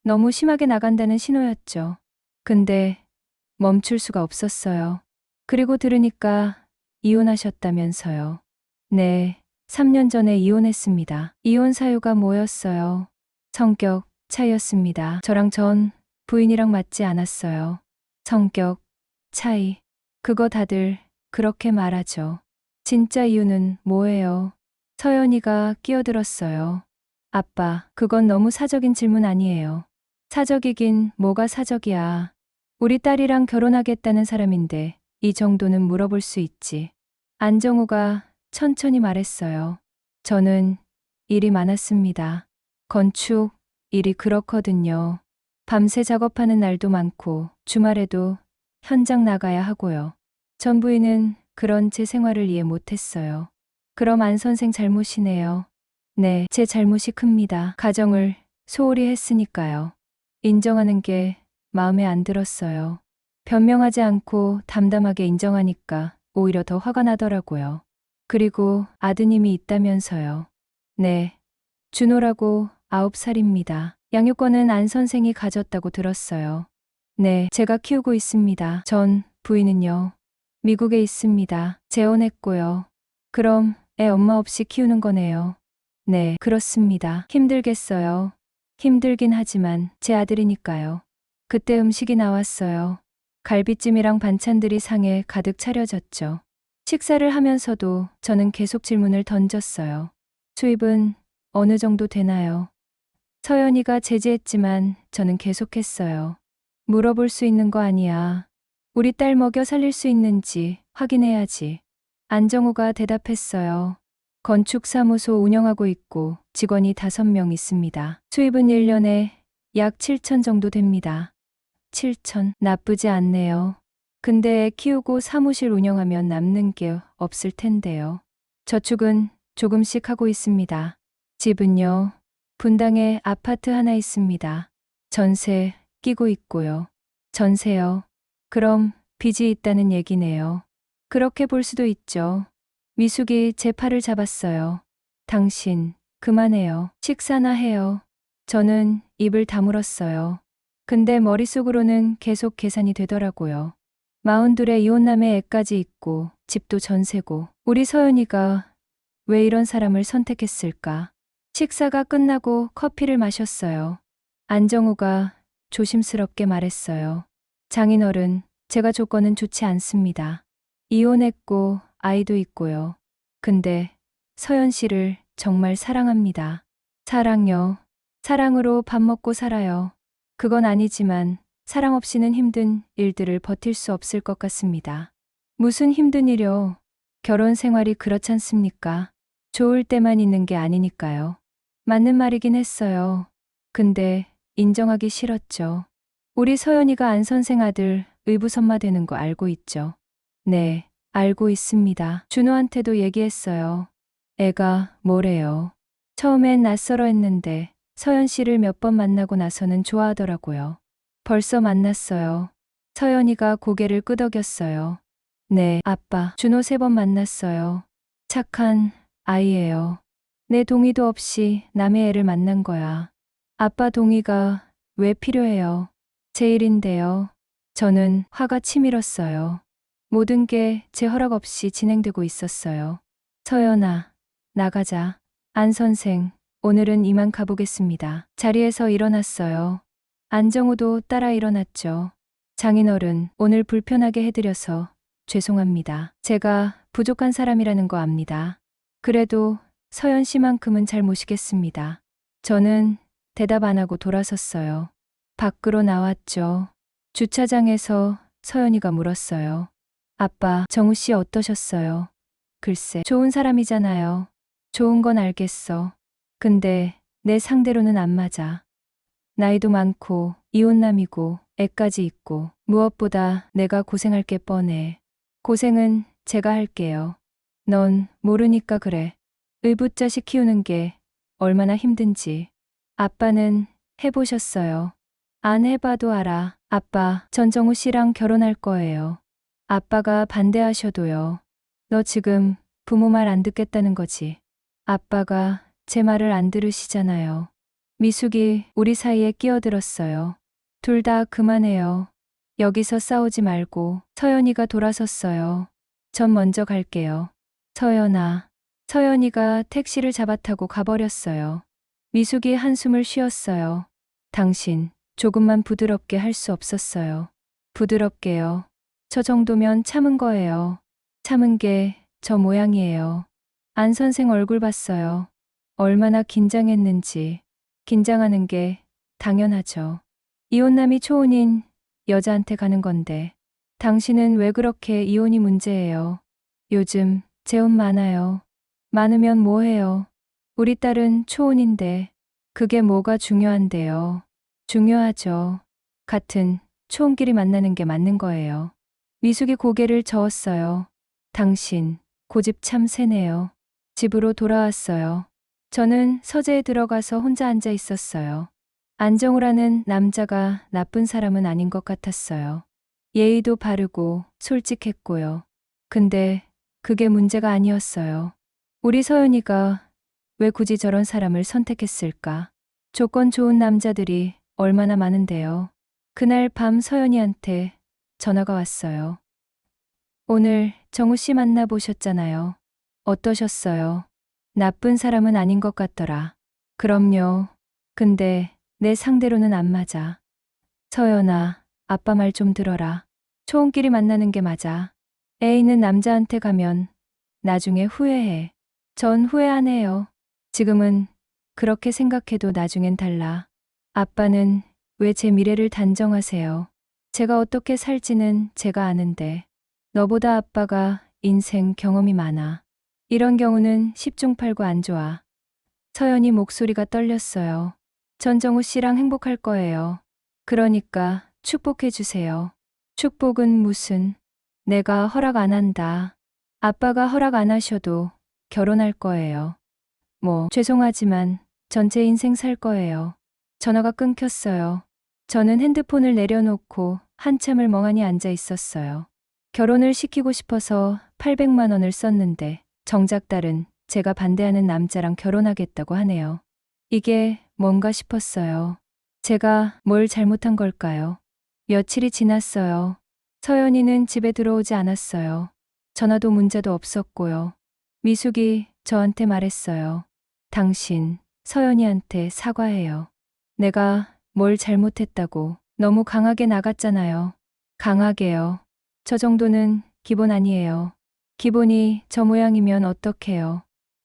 너무 심하게 나간다는 신호였죠. 근데 멈출 수가 없었어요. 그리고 들으니까 이혼하셨다면서요. 네, 3년 전에 이혼했습니다. 이혼 사유가 뭐였어요? 성격 차이였습니다. 저랑 전 부인이랑 맞지 않았어요. 성격 차이. 그거 다들 그렇게 말하죠. 진짜 이유는 뭐예요? 서연이가 끼어들었어요. 아빠, 그건 너무 사적인 질문 아니에요. 사적이긴 뭐가 사적이야. 우리 딸이랑 결혼하겠다는 사람인데 이 정도는 물어볼 수 있지. 안정우가 천천히 말했어요. 저는 일이 많았습니다. 건축 일이 그렇거든요. 밤새 작업하는 날도 많고 주말에도 현장 나가야 하고요. 전 부인은 그런 제 생활을 이해 못했어요. 그럼 안 선생 잘못이네요. 네, 제 잘못이 큽니다. 가정을 소홀히 했으니까요. 인정하는 게 마음에 안 들었어요. 변명하지 않고 담담하게 인정하니까 오히려 더 화가 나더라고요. 그리고 아드님이 있다면서요. 네, 준호라고 9살입니다. 양육권은 안 선생이 가졌다고 들었어요. 네, 제가 키우고 있습니다. 전 부인은요. 미국에 있습니다. 재혼했고요. 그럼 애 엄마 없이 키우는 거네요. 네, 그렇습니다. 힘들겠어요. 힘들긴 하지만 제 아들이니까요. 그때 음식이 나왔어요. 갈비찜이랑 반찬들이 상에 가득 차려졌죠. 식사를 하면서도 저는 계속 질문을 던졌어요. 수입은 어느 정도 되나요? 서연이가 제지했지만 저는 계속했어요. 물어볼 수 있는 거 아니야. 우리 딸 먹여 살릴 수 있는지 확인해야지. 안정우가 대답했어요. 건축사무소 운영하고 있고 직원이 5명 있습니다. 수입은 1년에 약 7천 정도 됩니다. 7천, 나쁘지 않네요. 근데 애 키우고 사무실 운영하면 남는 게 없을 텐데요. 저축은 조금씩 하고 있습니다. 집은요, 분당에 아파트 하나 있습니다. 전세 끼고 있고요. 전세요. 그럼 빚이 있다는 얘기네요. 그렇게 볼 수도 있죠. 미숙이 제 팔을 잡았어요. 당신, 그만해요. 식사나 해요. 저는 입을 다물었어요. 근데 머릿속으로는 계속 계산이 되더라고요. 42에 이혼남의 애까지 있고 집도 전세고 우리 서연이가 왜 이런 사람을 선택했을까? 식사가 끝나고 커피를 마셨어요. 안정우가 조심스럽게 말했어요. 장인어른, 제가 조건은 좋지 않습니다. 이혼했고 아이도 있고요. 근데 서연 씨를 정말 사랑합니다. 사랑요. 사랑으로 밥 먹고 살아요. 그건 아니지만 사랑 없이는 힘든 일들을 버틸 수 없을 것 같습니다. 무슨 힘든 일요? 결혼 생활이 그렇잖습니까? 좋을 때만 있는 게 아니니까요. 맞는 말이긴 했어요. 근데 인정하기 싫었죠. 우리 서연이가 안 선생 아들 의부선마 되는 거 알고 있죠? 네, 알고 있습니다. 준호한테도 얘기했어요. 애가 뭐래요? 처음엔 낯설어 했는데 서연 씨를 몇 번 만나고 나서는 좋아하더라고요. 벌써 만났어요. 서연이가 고개를 끄덕였어요. 네, 아빠. 준호 3번 만났어요. 착한 아이예요. 내 동의도 없이 남의 애를 만난 거야. 아빠 동의가 왜 필요해요? 제 일인데요. 저는 화가 치밀었어요. 모든 게 제 허락 없이 진행되고 있었어요. 서연아, 나가자. 안 선생, 오늘은 이만 가보겠습니다. 자리에서 일어났어요. 안정우도 따라 일어났죠. 장인어른, 오늘 불편하게 해드려서 죄송합니다. 제가 부족한 사람이라는 거 압니다. 그래도 서연 씨만큼은 잘 모시겠습니다. 저는 대답 안 하고 돌아섰어요. 밖으로 나왔죠. 주차장에서 서연이가 물었어요. 아빠, 정우 씨 어떠셨어요? 글쎄, 좋은 사람이잖아요. 좋은 건 알겠어. 근데 내 상대로는 안 맞아. 나이도 많고 이혼남이고 애까지 있고 무엇보다 내가 고생할 게 뻔해. 고생은 제가 할게요. 넌 모르니까 그래. 의붓자식 키우는 게 얼마나 힘든지. 아빠는 해보셨어요. 안 해봐도 알아. 아빠, 전정우 씨랑 결혼할 거예요. 아빠가 반대하셔도요. 너 지금 부모 말 안 듣겠다는 거지. 아빠가 제 말을 안 들으시잖아요. 미숙이 우리 사이에 끼어들었어요. 둘 다 그만해요. 여기서 싸우지 말고. 서연이가 돌아섰어요. 전 먼저 갈게요. 서연아. 서연이가 택시를 잡아타고 가버렸어요. 미숙이 한숨을 쉬었어요. 당신, 조금만 부드럽게 할 수 없었어요. 부드럽게요. 저 정도면 참은 거예요. 참은 게 저 모양이에요. 안 선생 얼굴 봤어요. 얼마나 긴장했는지. 긴장하는 게 당연하죠. 이혼남이 초혼인 여자한테 가는 건데. 당신은 왜 그렇게 이혼이 문제예요? 요즘 재혼 많아요. 많으면 뭐해요? 우리 딸은 초혼인데 그게 뭐가 중요한데요? 중요하죠. 같은 초혼끼리 만나는 게 맞는 거예요. 미숙이 고개를 저었어요. 당신 고집 참 세네요. 집으로 돌아왔어요. 저는 서재에 들어가서 혼자 앉아 있었어요. 안정우라는 남자가 나쁜 사람은 아닌 것 같았어요. 예의도 바르고 솔직했고요. 근데 그게 문제가 아니었어요. 우리 서연이가 왜 굳이 저런 사람을 선택했을까? 조건 좋은 남자들이 얼마나 많은데요. 그날 밤 서연이한테 전화가 왔어요. 오늘 정우 씨 만나보셨잖아요. 어떠셨어요? 나쁜 사람은 아닌 것 같더라. 그럼요. 근데 내 상대로는 안 맞아. 서연아, 아빠 말 좀 들어라. 초혼끼리 만나는 게 맞아. 애 있는 남자한테 가면 나중에 후회해. 전 후회 안 해요. 지금은 그렇게 생각해도 나중엔 달라. 아빠는 왜 제 미래를 단정하세요? 제가 어떻게 살지는 제가 아는데. 너보다 아빠가 인생 경험이 많아. 이런 경우는 10중 8구 안 좋아. 서연이 목소리가 떨렸어요. 전정우 씨랑 행복할 거예요. 그러니까 축복해 주세요. 축복은 무슨? 내가 허락 안 한다. 아빠가 허락 안 하셔도 결혼할 거예요. 죄송하지만 전체 인생 살 거예요. 전화가 끊겼어요. 저는 핸드폰을 내려놓고 한참을 멍하니 앉아 있었어요. 결혼을 시키고 싶어서 800만 원을 썼는데 정작 딸은 제가 반대하는 남자랑 결혼하겠다고 하네요. 이게 뭔가 싶었어요. 제가 뭘 잘못한 걸까요? 며칠이 지났어요. 서연이는 집에 들어오지 않았어요. 전화도 문자도 없었고요. 미숙이 저한테 말했어요. 당신, 서연이한테 사과해요. 내가 뭘 잘못했다고 너무 강하게 나갔잖아요. 강하게요. 저 정도는 기본 아니에요. 기본이 저 모양이면 어떡해요.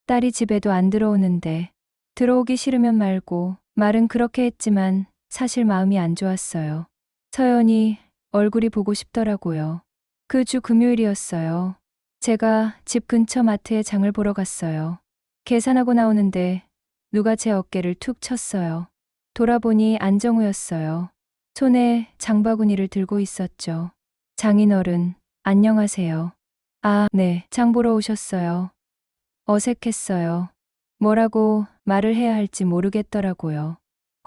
딸이 집에도 안 들어오는데 들어오기 싫으면 말고 말은 그렇게 했지만 사실 마음이 안 좋았어요. 서연이 얼굴이 보고 싶더라고요. 그 주 금요일이었어요. 제가 집 근처 마트에 장을 보러 갔어요. 계산하고 나오는데 누가 제 어깨를 툭 쳤어요. 돌아보니 안정우였어요. 손에 장바구니를 들고 있었죠. 장인어른, 안녕하세요. 아, 네, 장 보러 오셨어요. 어색했어요. 뭐라고 말을 해야 할지 모르겠더라고요.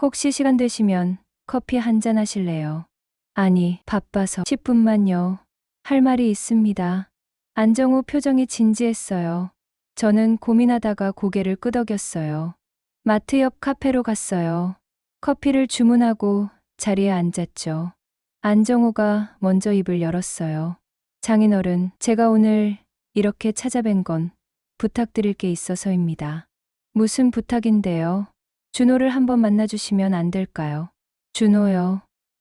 혹시 시간 되시면 커피 한 잔 하실래요? 아니, 바빠서 10분만요. 할 말이 있습니다. 안정우 표정이 진지했어요. 저는 고민하다가 고개를 끄덕였어요. 마트 옆 카페로 갔어요. 커피를 주문하고 자리에 앉았죠. 안정우가 먼저 입을 열었어요. 장인어른, 제가 오늘 이렇게 찾아뵌 건 부탁드릴 게 있어서입니다. 무슨 부탁인데요? 준호를 한번 만나주시면 안 될까요? 준호요.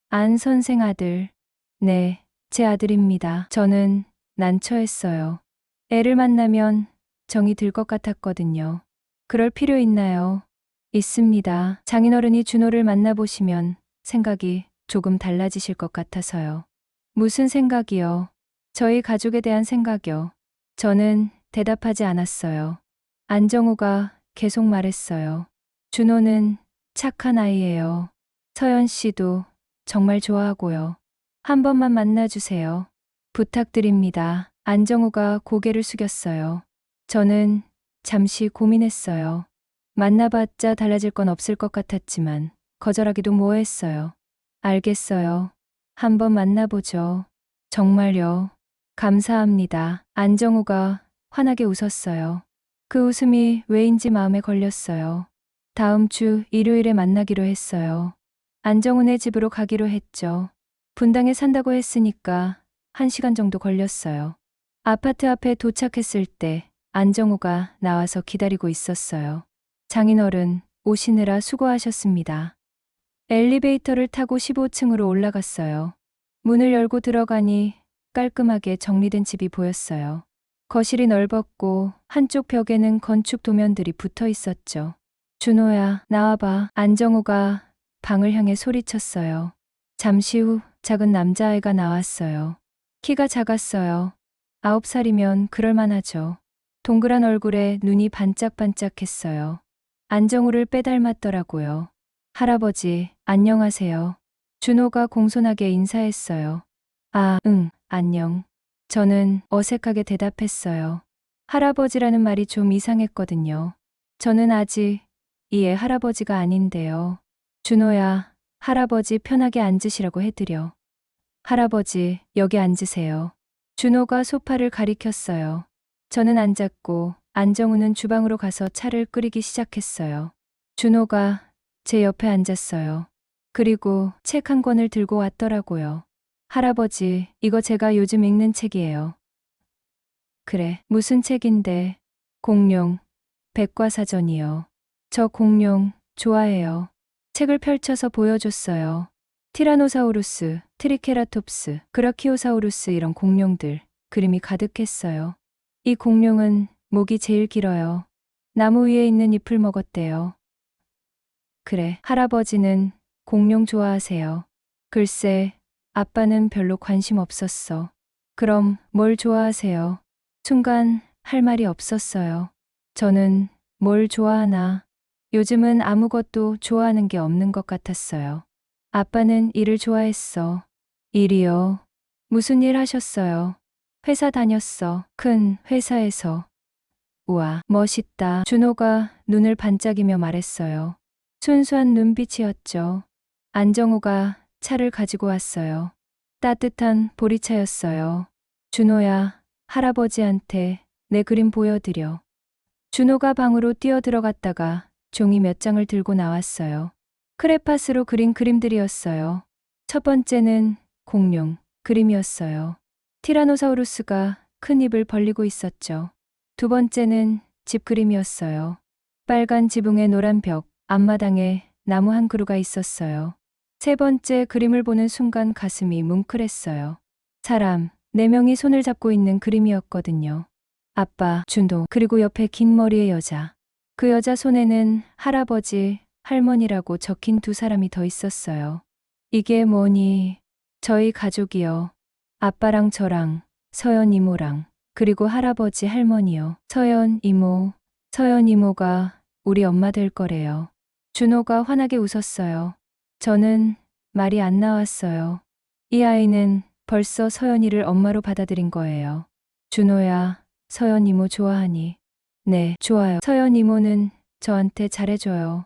안 선생 아들. 네, 제 아들입니다. 저는 난처했어요. 애를 만나면 정이 들 것 같았거든요. 그럴 필요 있나요? 있습니다. 장인어른이 준호를 만나보시면 생각이 조금 달라지실 것 같아서요. 무슨 생각이요? 저희 가족에 대한 생각이요. 저는 대답하지 않았어요. 안정우가 계속 말했어요. 준호는 착한 아이예요. 서연 씨도 정말 좋아하고요. 한 번만 만나주세요. 부탁드립니다. 안정우가 고개를 숙였어요. 저는 잠시 고민했어요. 만나봤자 달라질 건 없을 것 같았지만 거절하기도 뭐했어요. 알겠어요. 한번 만나보죠. 정말요. 감사합니다. 안정우가 환하게 웃었어요. 그 웃음이 왜인지 마음에 걸렸어요. 다음 주 일요일에 만나기로 했어요. 안정훈의 집으로 가기로 했죠. 분당에 산다고 했으니까 1시간 정도 걸렸어요. 아파트 앞에 도착했을 때 안정우가 나와서 기다리고 있었어요. 장인어른, 오시느라 수고하셨습니다. 엘리베이터를 타고 15층으로 올라갔어요. 문을 열고 들어가니 깔끔하게 정리된 집이 보였어요. 거실이 넓었고 한쪽 벽에는 건축 도면들이 붙어 있었죠. 준호야, 나와봐. 안정우가 방을 향해 소리쳤어요. 잠시 후 작은 남자아이가 나왔어요. 키가 작았어요. 9살이면 그럴만하죠. 동그란 얼굴에 눈이 반짝반짝했어요. 안정우를 빼닮았더라고요. 할아버지, 안녕하세요. 준호가 공손하게 인사했어요. 아, 응, 안녕. 저는 어색하게 대답했어요. 할아버지라는 말이 좀 이상했거든요. 저는 아직 이 애 할아버지가 아닌데요. 준호야, 할아버지 편하게 앉으시라고 해드려. 할아버지, 여기 앉으세요. 준호가 소파를 가리켰어요. 저는 앉았고 안정우는 주방으로 가서 차를 끓이기 시작했어요. 준호가 제 옆에 앉았어요. 그리고 책 한 권을 들고 왔더라고요. 할아버지, 이거 제가 요즘 읽는 책이에요. 그래, 무슨 책인데? 공룡, 백과사전이요. 저 공룡 좋아해요. 책을 펼쳐서 보여줬어요. 티라노사우루스, 트리케라톱스, 브라키오사우루스 이런 공룡들, 그림이 가득했어요. 이 공룡은 목이 제일 길어요. 나무 위에 있는 잎을 먹었대요. 그래, 할아버지는 공룡 좋아하세요. 글쎄, 아빠는 별로 관심 없었어. 그럼 뭘 좋아하세요? 순간 할 말이 없었어요. 저는 뭘 좋아하나? 요즘은 아무것도 좋아하는 게 없는 것 같았어요. 아빠는 일을 좋아했어. 일이요? 무슨 일 하셨어요? 회사 다녔어. 큰 회사에서. 우와, 멋있다. 준호가 눈을 반짝이며 말했어요. 순수한 눈빛이었죠. 안정우가 차를 가지고 왔어요. 따뜻한 보리차였어요. 준호야, 할아버지한테 내 그림 보여드려. 준호가 방으로 뛰어들어갔다가 종이 몇 장을 들고 나왔어요. 크레파스로 그린 그림들이었어요. 첫 번째는 공룡 그림이었어요. 티라노사우루스가 큰 입을 벌리고 있었죠. 두 번째는 집 그림이었어요. 빨간 지붕에 노란 벽, 앞마당에 나무 한 그루가 있었어요. 세 번째 그림을 보는 순간 가슴이 뭉클했어요. 사람 4명이 손을 잡고 있는 그림이었거든요. 아빠, 준호, 그리고 옆에 긴 머리의 여자. 그 여자 손에는 할아버지, 할머니라고 적힌 2사람이 더 있었어요. 이게 뭐니? 저희 가족이요. 아빠랑 저랑, 서연 이모랑, 그리고 할아버지, 할머니요. 서연 이모가 우리 엄마 될 거래요. 준호가 환하게 웃었어요. 저는 말이 안 나왔어요. 이 아이는 벌써 서연이를 엄마로 받아들인 거예요. 준호야, 서연 이모 좋아하니? 네, 좋아요. 서연 이모는 저한테 잘해줘요.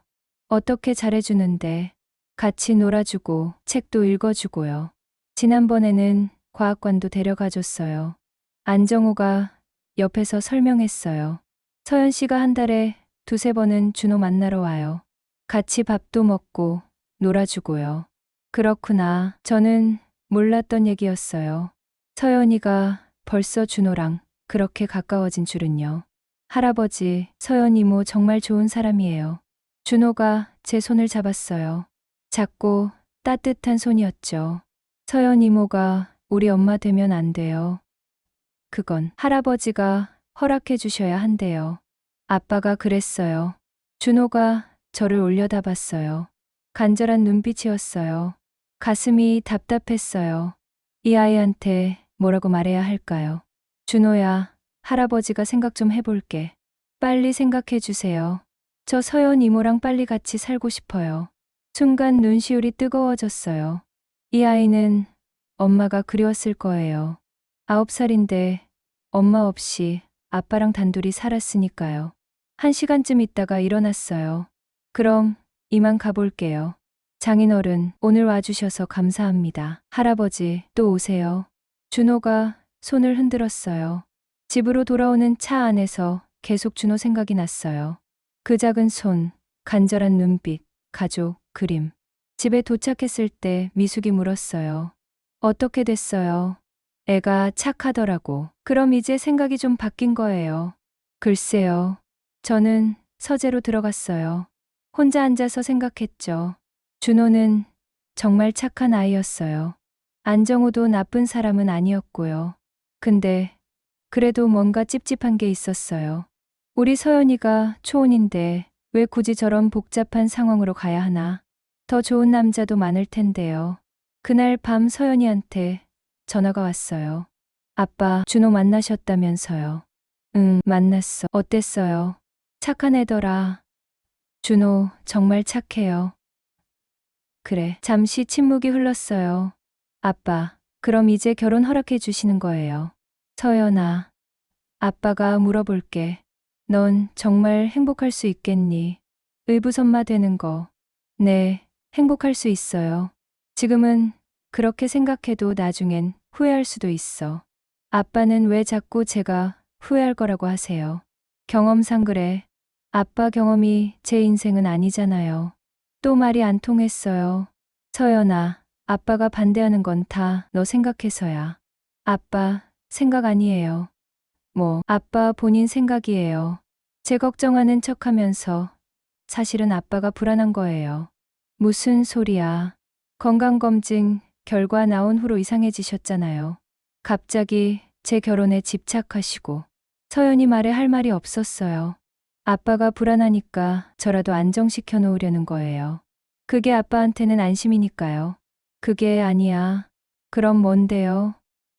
어떻게 잘해주는데? 같이 놀아주고 책도 읽어주고요. 지난번에는 과학관도 데려가줬어요. 안정우가 옆에서 설명했어요. 서연 씨가 한 달에 2~3번은 준호 만나러 와요. 같이 밥도 먹고 놀아주고요. 그렇구나. 저는 몰랐던 얘기였어요. 서연이가 벌써 준호랑 그렇게 가까워진 줄은요. 할아버지, 서연 이모 정말 좋은 사람이에요. 준호가 제 손을 잡았어요. 작고 따뜻한 손이었죠. 서연 이모가 우리 엄마 되면 안 돼요. 그건 할아버지가 허락해 주셔야 한대요. 아빠가 그랬어요. 준호가 저를 올려다봤어요. 간절한 눈빛이었어요. 가슴이 답답했어요. 이 아이한테 뭐라고 말해야 할까요? 준호야, 할아버지가 생각 좀 해볼게. 빨리 생각해 주세요. 저 서연 이모랑 빨리 같이 살고 싶어요. 순간 눈시울이 뜨거워졌어요. 이 아이는 엄마가 그리웠을 거예요. 9살인데 엄마 없이 아빠랑 단둘이 살았으니까요. 1시간쯤 있다가 일어났어요. 그럼 이만 가볼게요. 장인어른, 오늘 와주셔서 감사합니다. 할아버지, 또 오세요. 준호가 손을 흔들었어요. 집으로 돌아오는 차 안에서 계속 준호 생각이 났어요. 그 작은 손, 간절한 눈빛, 가족, 그림. 집에 도착했을 때 미숙이 물었어요. 어떻게 됐어요? 애가 착하더라고. 그럼 이제 생각이 좀 바뀐 거예요. 글쎄요. 저는 서재로 들어갔어요. 혼자 앉아서 생각했죠. 준호는 정말 착한 아이였어요. 안정우도 나쁜 사람은 아니었고요. 근데 그래도 뭔가 찝찝한 게 있었어요. 우리 서연이가 초혼인데 왜 굳이 저런 복잡한 상황으로 가야 하나? 더 좋은 남자도 많을 텐데요. 그날 밤 서연이한테 전화가 왔어요. 아빠, 준호 만나셨다면서요. 응, 만났어. 어땠어요? 착한 애더라. 준호 정말 착해요. 그래. 잠시 침묵이 흘렀어요. 아빠, 그럼 이제 결혼 허락해 주시는 거예요. 서연아, 아빠가 물어볼게. 넌 정말 행복할 수 있겠니? 의부선마 되는 거. 네, 행복할 수 있어요. 지금은 그렇게 생각해도 나중엔 후회할 수도 있어. 아빠는 왜 자꾸 제가 후회할 거라고 하세요? 경험상 그래. 아빠 경험이 제 인생은 아니잖아요. 또 말이 안 통했어요. 서연아, 아빠가 반대하는 건 다 너 생각해서야. 아빠, 생각 아니에요. 아빠 본인 생각이에요. 제 걱정하는 척 하면서 사실은 아빠가 불안한 거예요. 무슨 소리야. 건강검진 결과 나온 후로 이상해지셨잖아요. 갑자기 제 결혼에 집착하시고. 서연이 말에 할 말이 없었어요. 아빠가 불안하니까 저라도 안정시켜 놓으려는 거예요. 그게 아빠한테는 안심이니까요. 그게 아니야. 그럼 뭔데요?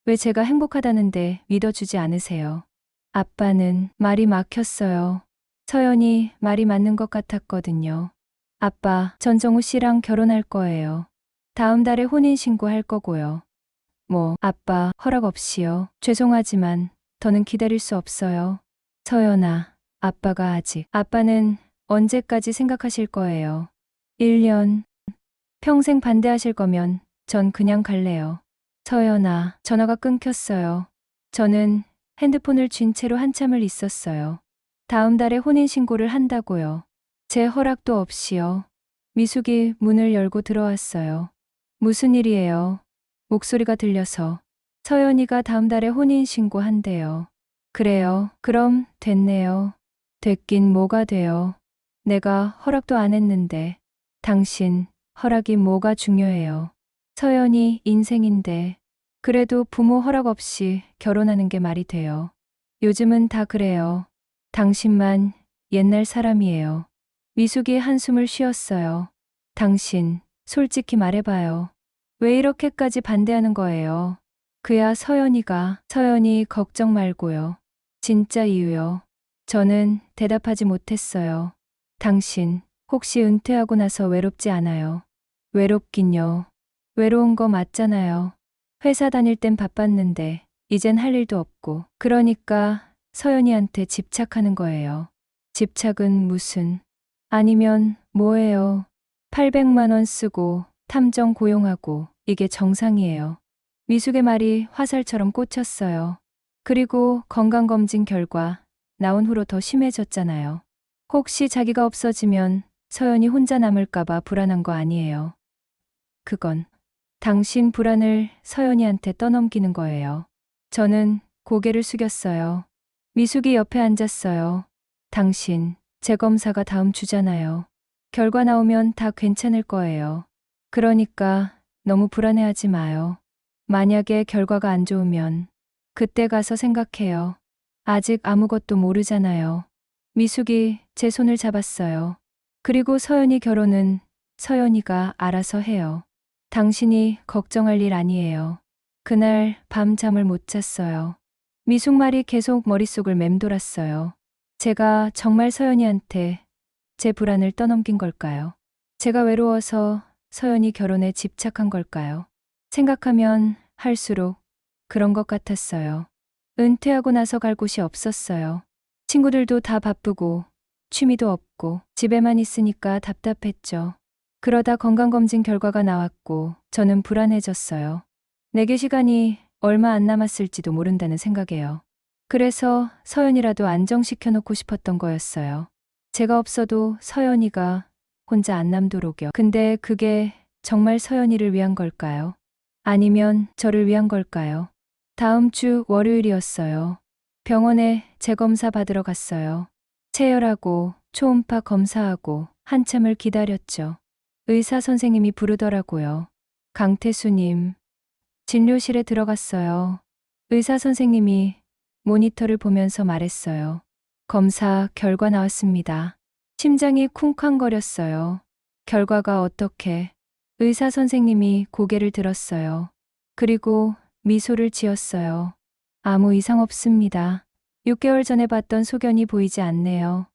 왜 제가 행복하다는데 믿어주지 않으세요? 아빠는 말이 막혔어요. 서연이 말이 맞는 것 같았거든요. 아빠, 전정우 씨랑 결혼할 거예요. 다음 달에 혼인신고 할 거고요. 아빠, 허락 없이요. 죄송하지만 더는 기다릴 수 없어요. 서연아, 아빠는 언제까지 생각하실 거예요? 1년. 평생 반대하실 거면 전 그냥 갈래요. 서연아, 전화가 끊겼어요. 저는 핸드폰을 쥔 채로 한참을 있었어요. 다음 달에 혼인신고를 한다고요. 제 허락도 없이요. 미숙이 문을 열고 들어왔어요. 무슨 일이에요? 목소리가 들려서. 서연이가 다음 달에 혼인신고 한대요. 그래요. 그럼 됐네요. 됐긴 뭐가 돼요. 내가 허락도 안 했는데. 당신 허락이 뭐가 중요해요. 서연이 인생인데. 그래도 부모 허락 없이 결혼하는 게 말이 돼요. 요즘은 다 그래요. 당신만 옛날 사람이에요. 미숙이 한숨을 쉬었어요. 당신, 솔직히 말해봐요. 왜 이렇게까지 반대하는 거예요? 그야 서연이 걱정 말고요. 진짜 이유요. 저는 대답하지 못했어요. 당신, 혹시 은퇴하고 나서 외롭지 않아요? 외롭긴요. 외로운 거 맞잖아요. 회사 다닐 땐 바빴는데, 이젠 할 일도 없고. 그러니까 서연이한테 집착하는 거예요. 집착은 무슨, 아니면 뭐예요? 800만 원 쓰고 탐정 고용하고 이게 정상이에요. 미숙의 말이 화살처럼 꽂혔어요. 그리고 건강검진 결과 나온 후로 더 심해졌잖아요. 혹시 자기가 없어지면 서연이 혼자 남을까봐 불안한 거 아니에요. 그건 당신 불안을 서연이한테 떠넘기는 거예요. 저는 고개를 숙였어요. 미숙이 옆에 앉았어요. 당신, 재검사가 다음 주잖아요. 결과 나오면 다 괜찮을 거예요. 그러니까 너무 불안해하지 마요. 만약에 결과가 안 좋으면 그때 가서 생각해요. 아직 아무것도 모르잖아요. 미숙이 제 손을 잡았어요. 그리고 서연이 결혼은 서연이가 알아서 해요. 당신이 걱정할 일 아니에요. 그날 밤 잠을 못 잤어요. 미숙 말이 계속 머릿속을 맴돌았어요. 제가 정말 서연이한테 제 불안을 떠넘긴 걸까요? 제가 외로워서 서연이 결혼에 집착한 걸까요? 생각하면 할수록 그런 것 같았어요. 은퇴하고 나서 갈 곳이 없었어요. 친구들도 다 바쁘고 취미도 없고 집에만 있으니까 답답했죠. 그러다 건강검진 결과가 나왔고 저는 불안해졌어요. 내게 시간이 얼마 안 남았을지도 모른다는 생각에요. 그래서 서연이라도 안정시켜 놓고 싶었던 거였어요. 제가 없어도 서연이가 혼자 안 남도록요. 근데 그게 정말 서연이를 위한 걸까요? 아니면 저를 위한 걸까요? 다음 주 월요일이었어요. 병원에 재검사 받으러 갔어요. 체열하고 초음파 검사하고 한참을 기다렸죠. 의사 선생님이 부르더라고요. 강태수님. 진료실에 들어갔어요. 의사 선생님이 모니터를 보면서 말했어요. 검사 결과 나왔습니다. 심장이 쿵쾅거렸어요. 결과가 어떻게? 의사 선생님이 고개를 들었어요. 그리고 미소를 지었어요. 아무 이상 없습니다. 6개월 전에 봤던 소견이 보이지 않네요.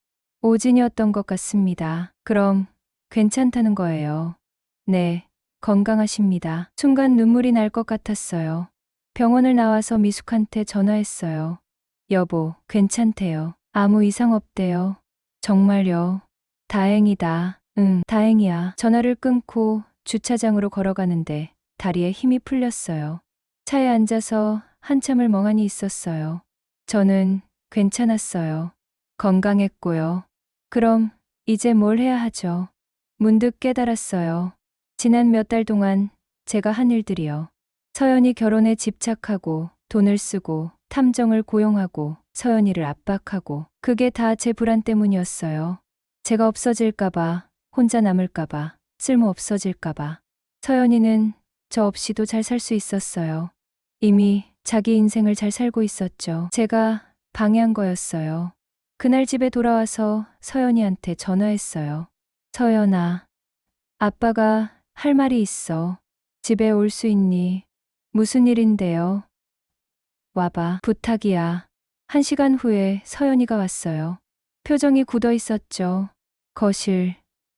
오진이었던 것 같습니다. 그럼 괜찮다는 거예요. 네, 건강하십니다. 순간 눈물이 날 것 같았어요. 병원을 나와서 미숙한테 전화했어요. 여보, 괜찮대요. 아무 이상 없대요. 정말요. 다행이다. 응, 다행이야. 전화를 끊고 주차장으로 걸어가는데 다리에 힘이 풀렸어요. 차에 앉아서 한참을 멍하니 있었어요. 저는 괜찮았어요. 건강했고요. 그럼 이제 뭘 해야 하죠? 문득 깨달았어요. 지난 몇 달 동안 제가 한 일들이요. 서연이 결혼에 집착하고 돈을 쓰고 탐정을 고용하고 서연이를 압박하고 그게 다 제 불안 때문이었어요. 제가 없어질까봐, 혼자 남을까봐, 쓸모 없어질까봐. 서연이는 저 없이도 잘 살 수 있었어요. 이미 자기 인생을 잘 살고 있었죠. 제가 방해한 거였어요. 그날 집에 돌아와서 서연이한테 전화했어요. 서연아, 아빠가 할 말이 있어. 집에 올 수 있니? 무슨 일인데요? 와봐. 부탁이야. 1시간 후에 서연이가 왔어요. 표정이 굳어 있었죠. 거실,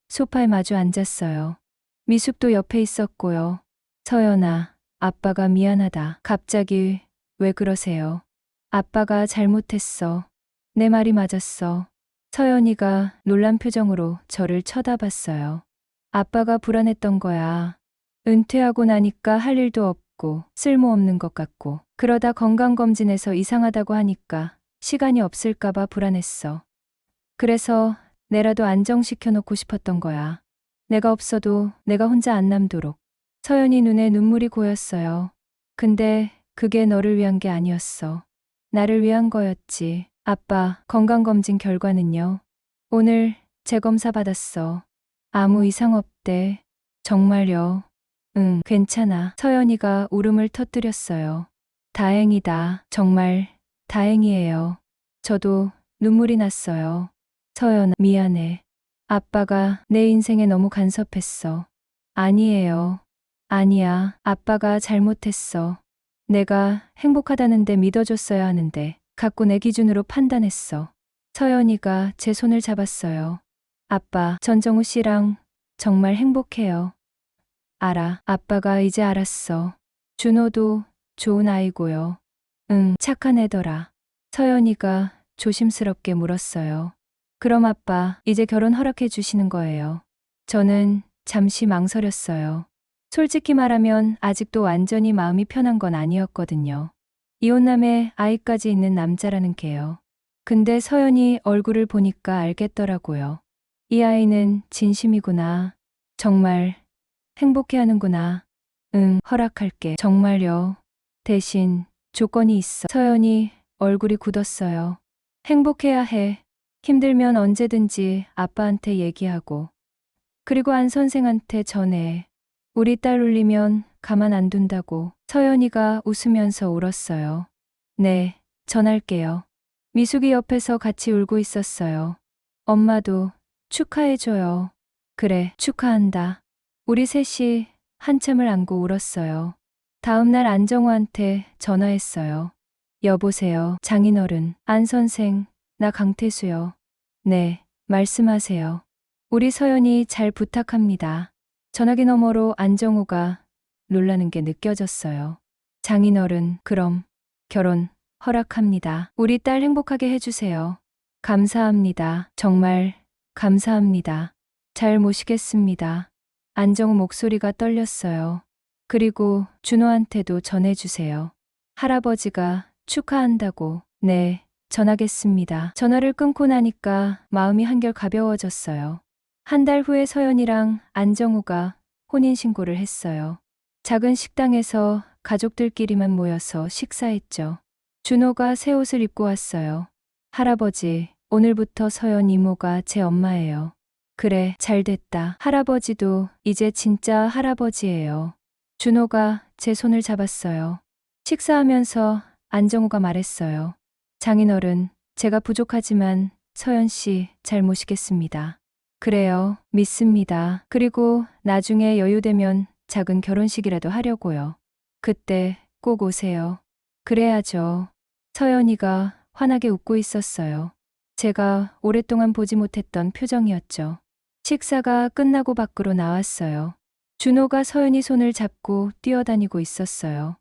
소파에 마주 앉았어요. 미숙도 옆에 있었고요. 서연아, 아빠가 미안하다. 갑자기 왜 그러세요? 아빠가 잘못했어. 내 말이 맞았어. 서연이가 놀란 표정으로 저를 쳐다봤어요. 아빠가 불안했던 거야. 은퇴하고 나니까 할 일도 없고 쓸모없는 것 같고 그러다 건강검진에서 이상하다고 하니까 시간이 없을까봐 불안했어. 그래서 내라도 안정시켜 놓고 싶었던 거야. 내가 없어도 내가 혼자 안 남도록. 서연이 눈에 눈물이 고였어요. 근데 그게 너를 위한 게 아니었어. 나를 위한 거였지. 아빠, 건강검진 결과는요? 오늘 재검사 받았어. 아무 이상 없대. 정말요? 응, 괜찮아. 서연이가 울음을 터뜨렸어요. 다행이다. 정말 다행이에요. 저도 눈물이 났어요. 서연아, 미안해. 아빠가 내 인생에 너무 간섭했어. 아니에요. 아니야. 아빠가 잘못했어. 내가 행복하다는데 믿어줬어야 하는데 갖고 내 기준으로 판단했어. 서연이가 제 손을 잡았어요. 아빠, 전정우 씨랑 정말 행복해요. 알아. 아빠가 이제 알았어. 준호도 좋은 아이고요. 응, 착한 애더라. 서연이가 조심스럽게 물었어요. 그럼 아빠, 이제 결혼 허락해 주시는 거예요? 저는 잠시 망설였어요. 솔직히 말하면 아직도 완전히 마음이 편한 건 아니었거든요. 이혼남에 아이까지 있는 남자라는 게요. 근데 서연이 얼굴을 보니까 알겠더라고요. 이 아이는 진심이구나. 정말 행복해하는구나. 응, 허락할게. 정말요. 대신 조건이 있어. 서연이 얼굴이 굳었어요. 행복해야 해. 힘들면 언제든지 아빠한테 얘기하고. 그리고 안 선생한테 전해. 우리 딸 울리면 가만 안 둔다고. 서연이가 웃으면서 울었어요. 네, 전할게요. 미숙이 옆에서 같이 울고 있었어요. 엄마도 축하해줘요. 그래, 축하한다. 우리 셋이 한참을 안고 울었어요. 다음 날 안정우한테 전화했어요. 여보세요, 장인어른. 안 선생, 나 강태수요. 네, 말씀하세요. 우리 서연이 잘 부탁합니다. 전화기 너머로 안정우가 놀라는 게 느껴졌어요. 장인어른, 그럼 결혼 허락합니다. 우리 딸 행복하게 해주세요. 감사합니다. 정말 감사합니다. 잘 모시겠습니다. 안정우 목소리가 떨렸어요. 그리고 준호한테도 전해주세요. 할아버지가 축하한다고. 네, 전하겠습니다. 전화를 끊고 나니까 마음이 한결 가벼워졌어요. 한 달 후에 서연이랑 안정우가 혼인신고를 했어요. 작은 식당에서 가족들끼리만 모여서 식사했죠. 준호가 새 옷을 입고 왔어요. 할아버지, 오늘부터 서연 이모가 제 엄마예요. 그래, 잘 됐다. 할아버지도 이제 진짜 할아버지예요. 준호가 제 손을 잡았어요. 식사하면서 안정우가 말했어요. 장인어른, 제가 부족하지만 서연 씨 잘 모시겠습니다. 그래요, 믿습니다. 그리고 나중에 여유되면 작은 결혼식이라도 하려고요. 그때 꼭 오세요. 그래야죠. 서연이가 환하게 웃고 있었어요. 제가 오랫동안 보지 못했던 표정이었죠. 식사가 끝나고 밖으로 나왔어요. 준호가 서연이 손을 잡고 뛰어다니고 있었어요.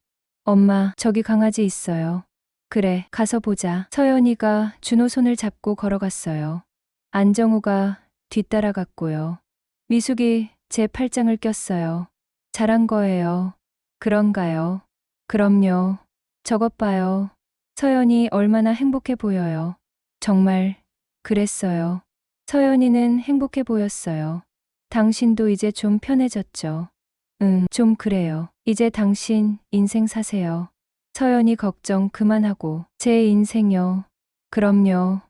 엄마, 저기 강아지 있어요. 그래, 가서 보자. 서연이가 준호 손을 잡고 걸어갔어요. 안정우가 뒤따라갔고요. 미숙이 제 팔짱을 꼈어요. 잘한 거예요. 그런가요? 그럼요. 저것 봐요. 서연이 얼마나 행복해 보여요. 정말 그랬어요. 서연이는 행복해 보였어요. 당신도 이제 좀 편해졌죠? 응, 좀 그래요. 이제 당신 인생 사세요. 서연이 걱정 그만하고 제 인생요. 그럼요.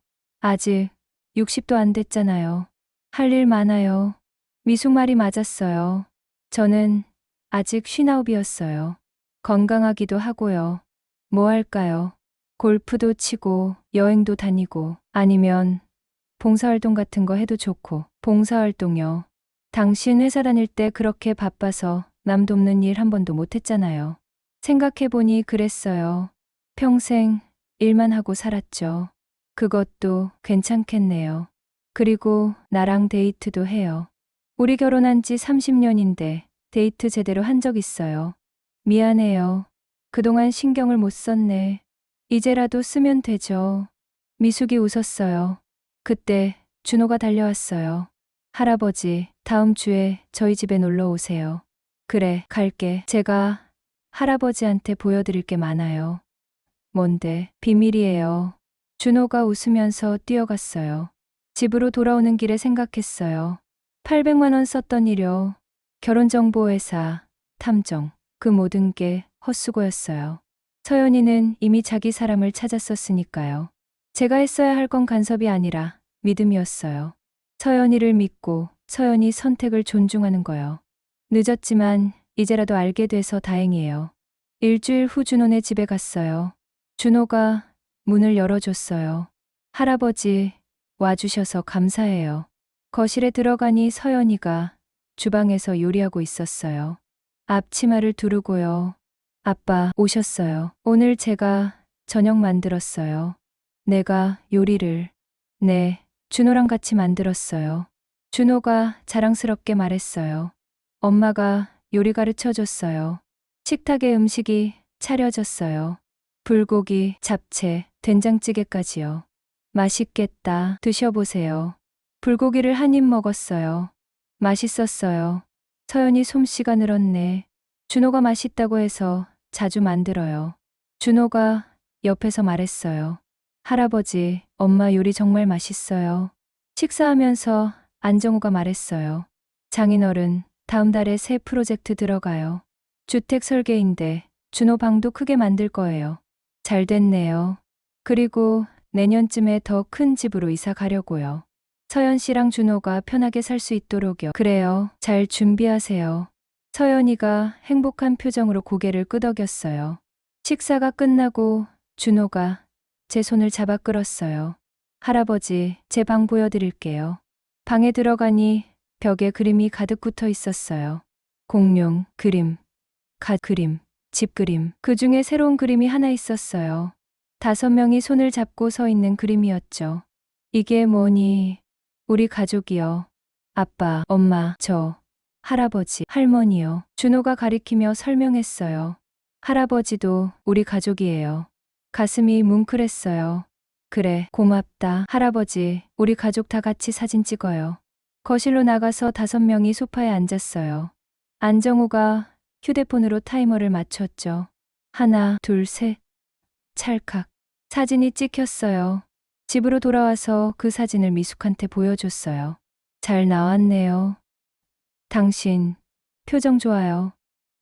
아직 60도 안 됐잖아요. 할 일 많아요. 미숙 말이 맞았어요. 저는 아직 59이었어요. 건강하기도 하고요. 뭐 할까요? 골프도 치고 여행도 다니고 아니면 봉사활동 같은 거 해도 좋고. 봉사활동요. 당신 회사 다닐 때 그렇게 바빠서 남 돕는 일 한 번도 못 했잖아요. 생각해보니 그랬어요. 평생 일만 하고 살았죠. 그것도 괜찮겠네요. 그리고 나랑 데이트도 해요. 우리 결혼한 지 30년인데 데이트 제대로 한 적 있어요. 미안해요. 그동안 신경을 못 썼네. 이제라도 쓰면 되죠. 미숙이 웃었어요. 그때 준호가 달려왔어요. 할아버지, 다음 주에 저희 집에 놀러 오세요. 그래, 갈게. 제가 할아버지한테 보여드릴 게 많아요. 뭔데? 비밀이에요. 준호가 웃으면서 뛰어갔어요. 집으로 돌아오는 길에 생각했어요. 800만 원 썼던 일요. 결혼정보회사, 탐정, 그 모든 게 헛수고였어요. 서연이는 이미 자기 사람을 찾았었으니까요. 제가 했어야 할 건 간섭이 아니라 믿음이었어요. 서연이를 믿고 서연이 선택을 존중하는 거요. 늦었지만 이제라도 알게 돼서 다행이에요. 일주일 후 준호네 집에 갔어요. 준호가 문을 열어줬어요. 할아버지, 와주셔서 감사해요. 거실에 들어가니 서연이가 주방에서 요리하고 있었어요. 앞치마를 두르고요. 아빠 오셨어요. 오늘 제가 저녁 만들었어요. 내가 요리를. 네, 준호랑 같이 만들었어요. 준호가 자랑스럽게 말했어요. 엄마가 요리 가르쳐 줬어요. 식탁에 음식이 차려졌어요. 불고기, 잡채, 된장찌개까지요. 맛있겠다. 드셔보세요. 불고기를 한 입 먹었어요. 맛있었어요. 서연이 솜씨가 늘었네. 준호가 맛있다고 해서 자주 만들어요. 준호가 옆에서 말했어요. 할아버지, 엄마 요리 정말 맛있어요. 식사하면서 안정우가 말했어요. 장인어른, 다음 달에 새 프로젝트 들어가요. 주택 설계인데 준호 방도 크게 만들 거예요. 잘 됐네요. 그리고 내년쯤에 더 큰 집으로 이사 가려고요. 서연 씨랑 준호가 편하게 살 수 있도록요. 그래요. 잘 준비하세요. 서연이가 행복한 표정으로 고개를 끄덕였어요. 식사가 끝나고 준호가 제 손을 잡아 끌었어요. 할아버지, 제 방 보여드릴게요. 방에 들어가니 벽에 그림이 가득 붙어 있었어요. 공룡, 그림, 갓 그림, 집 그림. 그 중에 새로운 그림이 하나 있었어요. 5명이 손을 잡고 서 있는 그림이었죠. 이게 뭐니? 우리 가족이요. 아빠, 엄마, 저, 할아버지, 할머니요. 준호가 가리키며 설명했어요. 할아버지도 우리 가족이에요. 가슴이 뭉클했어요. 그래, 고맙다. 할아버지, 우리 가족 다 같이 사진 찍어요. 거실로 나가서 5명이 소파에 앉았어요. 안정우가 휴대폰으로 타이머를 맞췄죠. 하나, 둘, 셋. 찰칵. 사진이 찍혔어요. 집으로 돌아와서 그 사진을 미숙한테 보여줬어요. 잘 나왔네요. 당신, 표정 좋아요.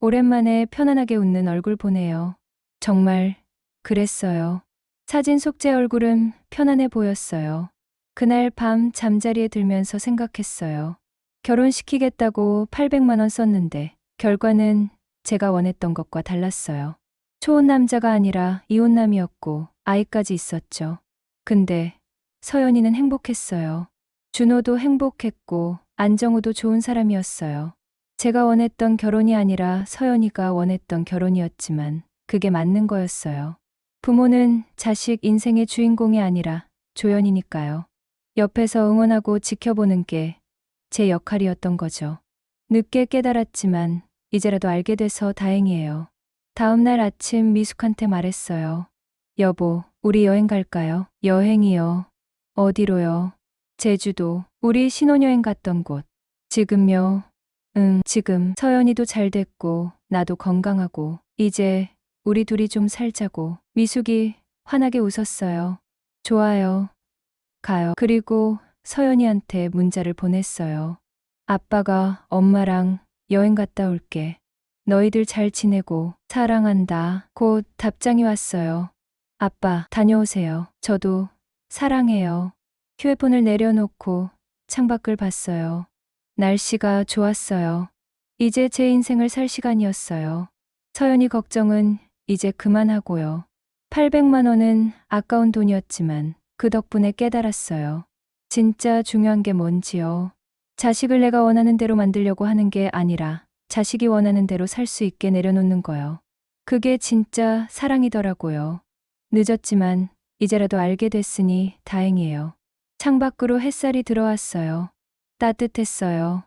오랜만에 편안하게 웃는 얼굴 보네요. 정말, 그랬어요. 사진 속 제 얼굴은 편안해 보였어요. 그날 밤 잠자리에 들면서 생각했어요. 결혼시키겠다고 800만 원 썼는데 결과는 제가 원했던 것과 달랐어요. 초혼 남자가 아니라 이혼남이었고 아이까지 있었죠. 근데 서연이는 행복했어요. 준호도 행복했고 안정우도 좋은 사람이었어요. 제가 원했던 결혼이 아니라 서연이가 원했던 결혼이었지만 그게 맞는 거였어요. 부모는 자식 인생의 주인공이 아니라 조연이니까요. 옆에서 응원하고 지켜보는 게 제 역할이었던 거죠. 늦게 깨달았지만 이제라도 알게 돼서 다행이에요. 다음 날 아침 미숙한테 말했어요. 여보, 우리 여행 갈까요? 여행이요. 어디로요? 제주도. 우리 신혼여행 갔던 곳. 지금요? 응, 지금. 서연이도 잘 됐고 나도 건강하고 이제 우리 둘이 좀 살자고. 미숙이 환하게 웃었어요. 좋아요. 가요. 그리고 서연이한테 문자를 보냈어요. 아빠가 엄마랑 여행 갔다 올게. 너희들 잘 지내고 사랑한다. 곧 답장이 왔어요. 아빠, 다녀오세요. 저도 사랑해요. 휴대폰을 내려놓고 창밖을 봤어요. 날씨가 좋았어요. 이제 제 인생을 살 시간이었어요. 서연이 걱정은 이제 그만하고요. 800만 원은 아까운 돈이었지만 그 덕분에 깨달았어요. 진짜 중요한 게 뭔지요. 자식을 내가 원하는 대로 만들려고 하는 게 아니라 자식이 원하는 대로 살 수 있게 내려놓는 거요. 그게 진짜 사랑이더라고요. 늦었지만 이제라도 알게 됐으니 다행이에요. 창밖으로 햇살이 들어왔어요. 따뜻했어요.